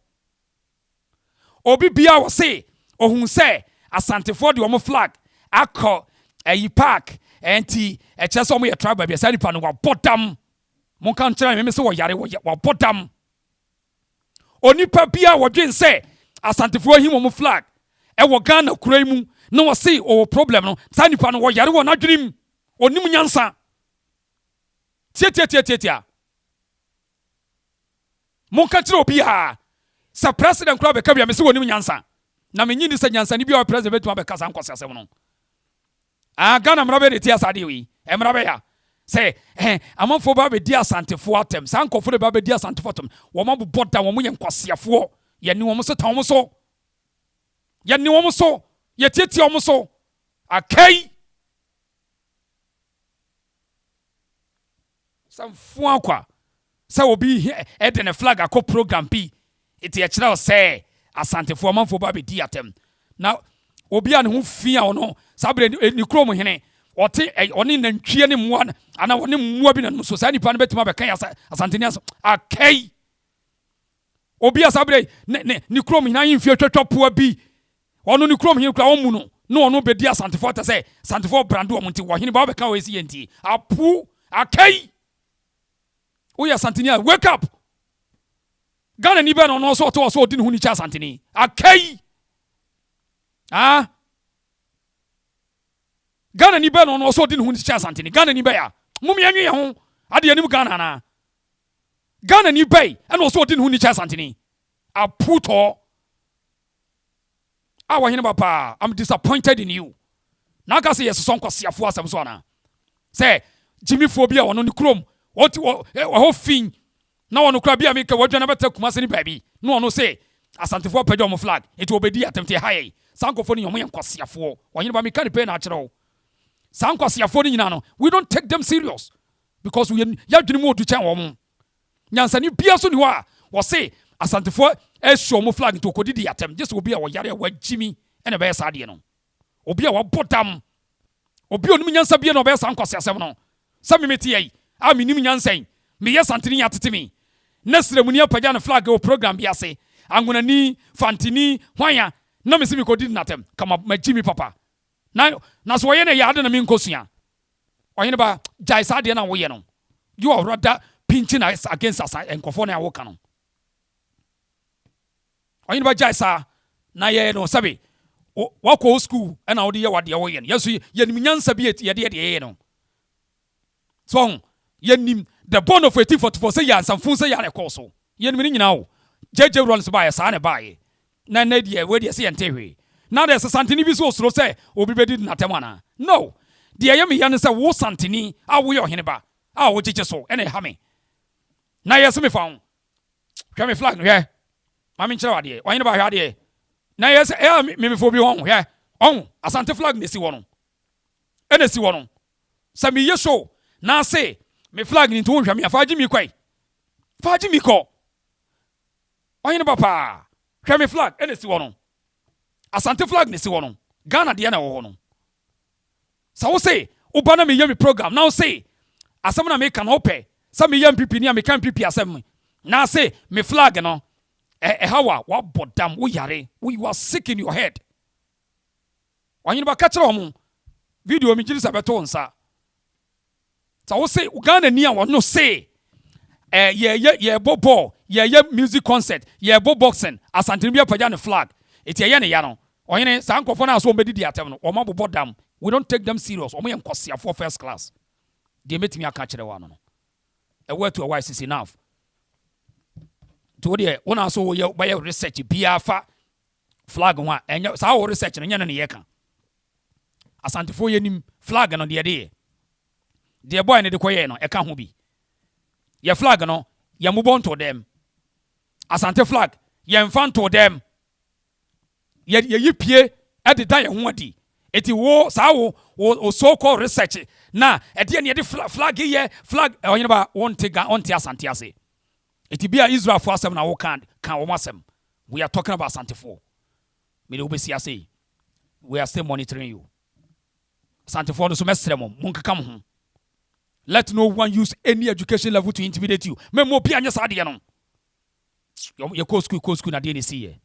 obi bia wo se ohun se asantefo de omo flag akọ ayi park enti eche so mo ye tribe bia sani pa no wa bodam mon kan kire me se wo yare wo bodam onipa bia wo dwen se asantefo him omo flag e wo Ghana kurai mu na wo se o problem no sani pa no wo yare wo na dwenim onim nyansa tia mon kan kire obi ha sa president kura be ka bia me se wonim nyansa na me nyini se nyansa ni bia o president betu abeka sa nkwase asem no Ghana mrabe de tia sade wi mrabe ya say amanfo ba be dia asantefo atem san kofo de ba be dia asantefo atem wo ma bo boda wo mo ye nkwaseafo ye ni wo mo so tan wo so ye ni wo mo so ye tietie wo mo so akai sam fu akwa say obi e de ne flag akọ program bi iti ye kira o say asantefo amanfo ba be dia atem na obi an ho fia ono sabre ni krom hene ote oni nantwie ne mmoa ana oni mmoa bi na so sa nipa no betima be kan asanteni aso akai obi asabre ni krom hene yin fie twetwopoa bi ono ni krom hene kra omu no ono be di asantefo ta say asantefo brando omunti wo hene ba be kan o esi yenti apu akai o ya asanteni wake up Ghana ni be no so to so odi ne hu ni cha asanteni akai Ghana ni be no so di ne hu ni cha asanteni Ghana ni be ya mum ya nwe ho ade anim Ghana na Ghana ni be e no so di ne hu ni cha asanteni aputo wahene papa I'm disappointed in you na ka say yes so nkwasiafo asem so na say Jimmy phobia wono ni krom what ho fin na wono kra bia me ka wadwana beta kumase ni baabi no wono say asantefo pagya mo flag it obedi atemte haye sankofo ni yomo yankwasiafo wahene ba me ka pe na akere sankwasiafo ni nyina no we don't take them serious because we yadwene mu odu chan wo mo nyansani bia so ni ho a wo say asantefo show mo flag to kodidi atem just obi a wo yare wa Jimmy ene be sa de no obi a wo bodam obi onum nyansa bia no be sankwasiasem no sami meti yi a minim nyansan me yesantini yatetemi nasremuni apagya na flag o program bia se angonani fantini hwanya na me simi kodidi natem kama ma Jimmy papa na so ye na ya de na me nkosua oyene ba jai sa de na wo ye no you are rather pinching us against us enkofo na wo ka no oyene ba jai sa na ye no sabi wako school na wo de ye wade wo ye no yeso ye nim nyansa bi ye de ye no so ye nim the bond of 1844 say ya sanfun say ya rekoso ye nim ni nyina wo jeje runs ba ye sa ne ba ye na de we de say entehwe now there's a santini bi so soro say obi bedi na temana no de ye me ya ne say wo santini a wo ye Oheneba a wo jeje so ene ha me na yes me fa hwa me flag no hwe ma me nkyere wade Oheneba hwa de na yes me fo bi ho hwe on Asante flag ne si wo no ene si wo no sa me ye show na say me flag ni to hwa me afaji mi kwai faji mi ko Oheneba pa hwa me flag ene si wo no Asante flag ne si wo no Ghana de na wo no sa wo say ubana me ye me program now say asem na me kan ope sa me ye MPP ni me kan MPP asem na say me flag no hawa wa bodam wo yare you are sick in your head Oheneba ka kire omo video mi jiri sabeto nsa sa wo say Ghana ni a wo no say ye bobo ye music concert ye boxing Asante bia pagya ne flag eti ye ne ya no Ohene sankofo na so obedi atem no o ma bobodam we don't take them serious o mo ye nkosiafo first class de metimi aka kire wa no e wa to a wise is enough to de wona so ye ba ye research bia fa flag ho a enya sa wo research no nya ne ye ka Asantefo ye nim flag no de boy ne de koye no e ka ho bi ye flag no ye mubon to them Asante flag ye mfan to them ye yipie ededa ye ho adi eti wo sa wo so called research na ede ne de flag ye flag Oheneba ba onte Asante ase eti bia Israel for asem na wo kan wo masem we are talking about Asantefo me de obesi ase we are still monitoring you Asantefo no so mesrem mo nkaka mo ho let no one use any education level to intimidate you me mo bia anya sa de no ye ko school na de ne see ye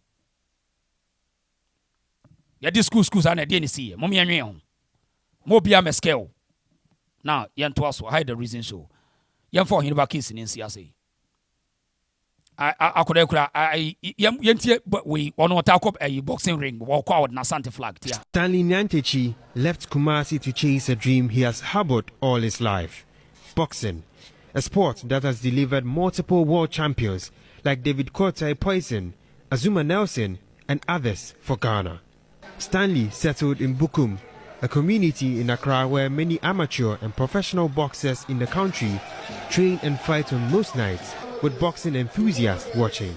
Ya di schools ana de ne see. Mom ya nwe ho. Mo bia me scale. Now, yen to us hide the reason so. Yen for Oheneba case in CSA. I could we on what talk up a boxing ring walk out na Asante flag. Stanley Nyantechi left Kumasi to chase a dream he has harbored all his life. Boxing, a sport that has delivered multiple world champions like David Kotai Poison, Azuma Nelson, and others for Ghana. Stanley settled in Bukum, a community in Accra where many amateur and professional boxers in the country train and fight on most nights, with boxing enthusiasts watching.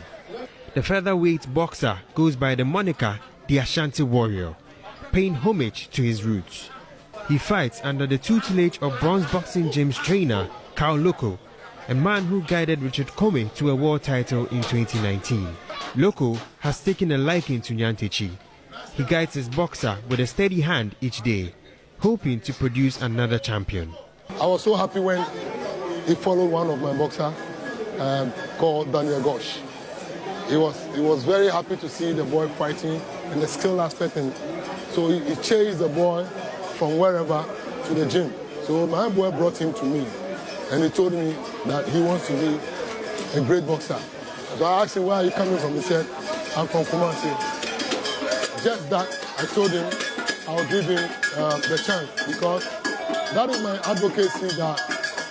The featherweight boxer goes by the moniker the Ashanti Warrior, paying homage to his roots. He fights under the tutelage of bronze boxing gyms trainer Carl Loco, a man who guided Richard Comey to a world title in 2019. Loco has taken a liking to Nyantechi. He guides his boxer with a steady hand each day, hoping to produce another champion. I was so happy when he followed one of my boxers called Daniel Gosh. He was very happy to see the boy fighting and the skill aspect, and so he chased the boy from wherever to the gym. So my boy brought him to me, and he told me that he wants to be a great boxer. So I asked him, where are you coming from? He said, I'm from Kumasi. Just that, I told him I'll give him the chance, because that is my advocacy that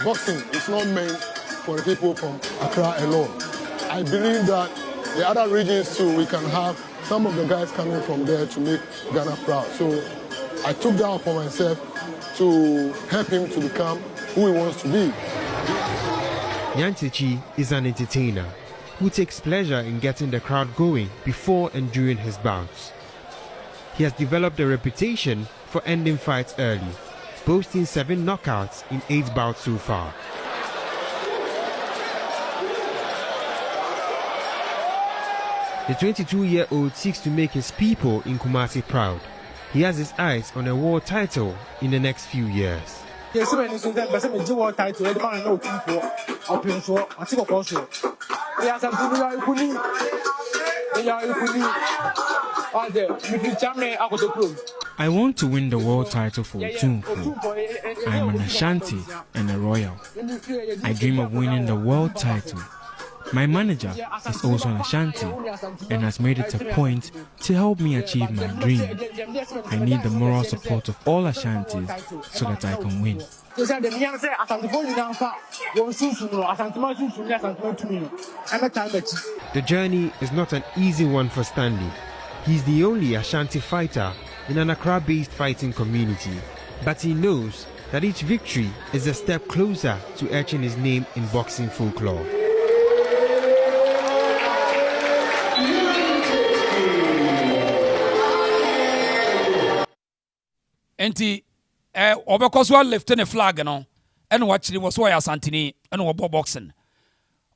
boxing is not meant for the people from Accra alone. I believe that the other regions too, we can have some of the guys coming from there to make Ghana proud. So I took that upon myself to help him to become who he wants to be. Nyantechi is an entertainer who takes pleasure in getting the crowd going before and during his bouts. He has developed a reputation for ending fights early, boasting 7 knockouts in 8 bouts so far. The 22-year-old seeks to make his people in Kumasi proud. He has his eyes on a world title in the next few years. I want to win the world title for Otumfuo. I am an Ashanti and a royal. I dream of winning the world title. My manager is also an Ashanti and has made it a point to help me achieve my dream. I need the moral support of all Ashantis so that I can win. The journey is not an easy one for Stanley. He's the only Ashanti fighter in an Accra-based fighting community, but he knows that each victory is a step closer to etching his name in boxing folklore. Enti obekoswa lifting a flag no and watching was why Asante and obo boxing.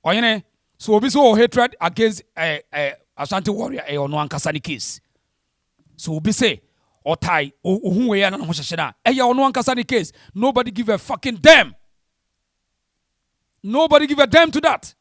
Oyene so obi so hatred against Asante warrior ono ankasa case. So obi say otai ohun we ya na ho hyehye na ono ankasa case. Nobody give a fucking damn. Nobody give a damn to that.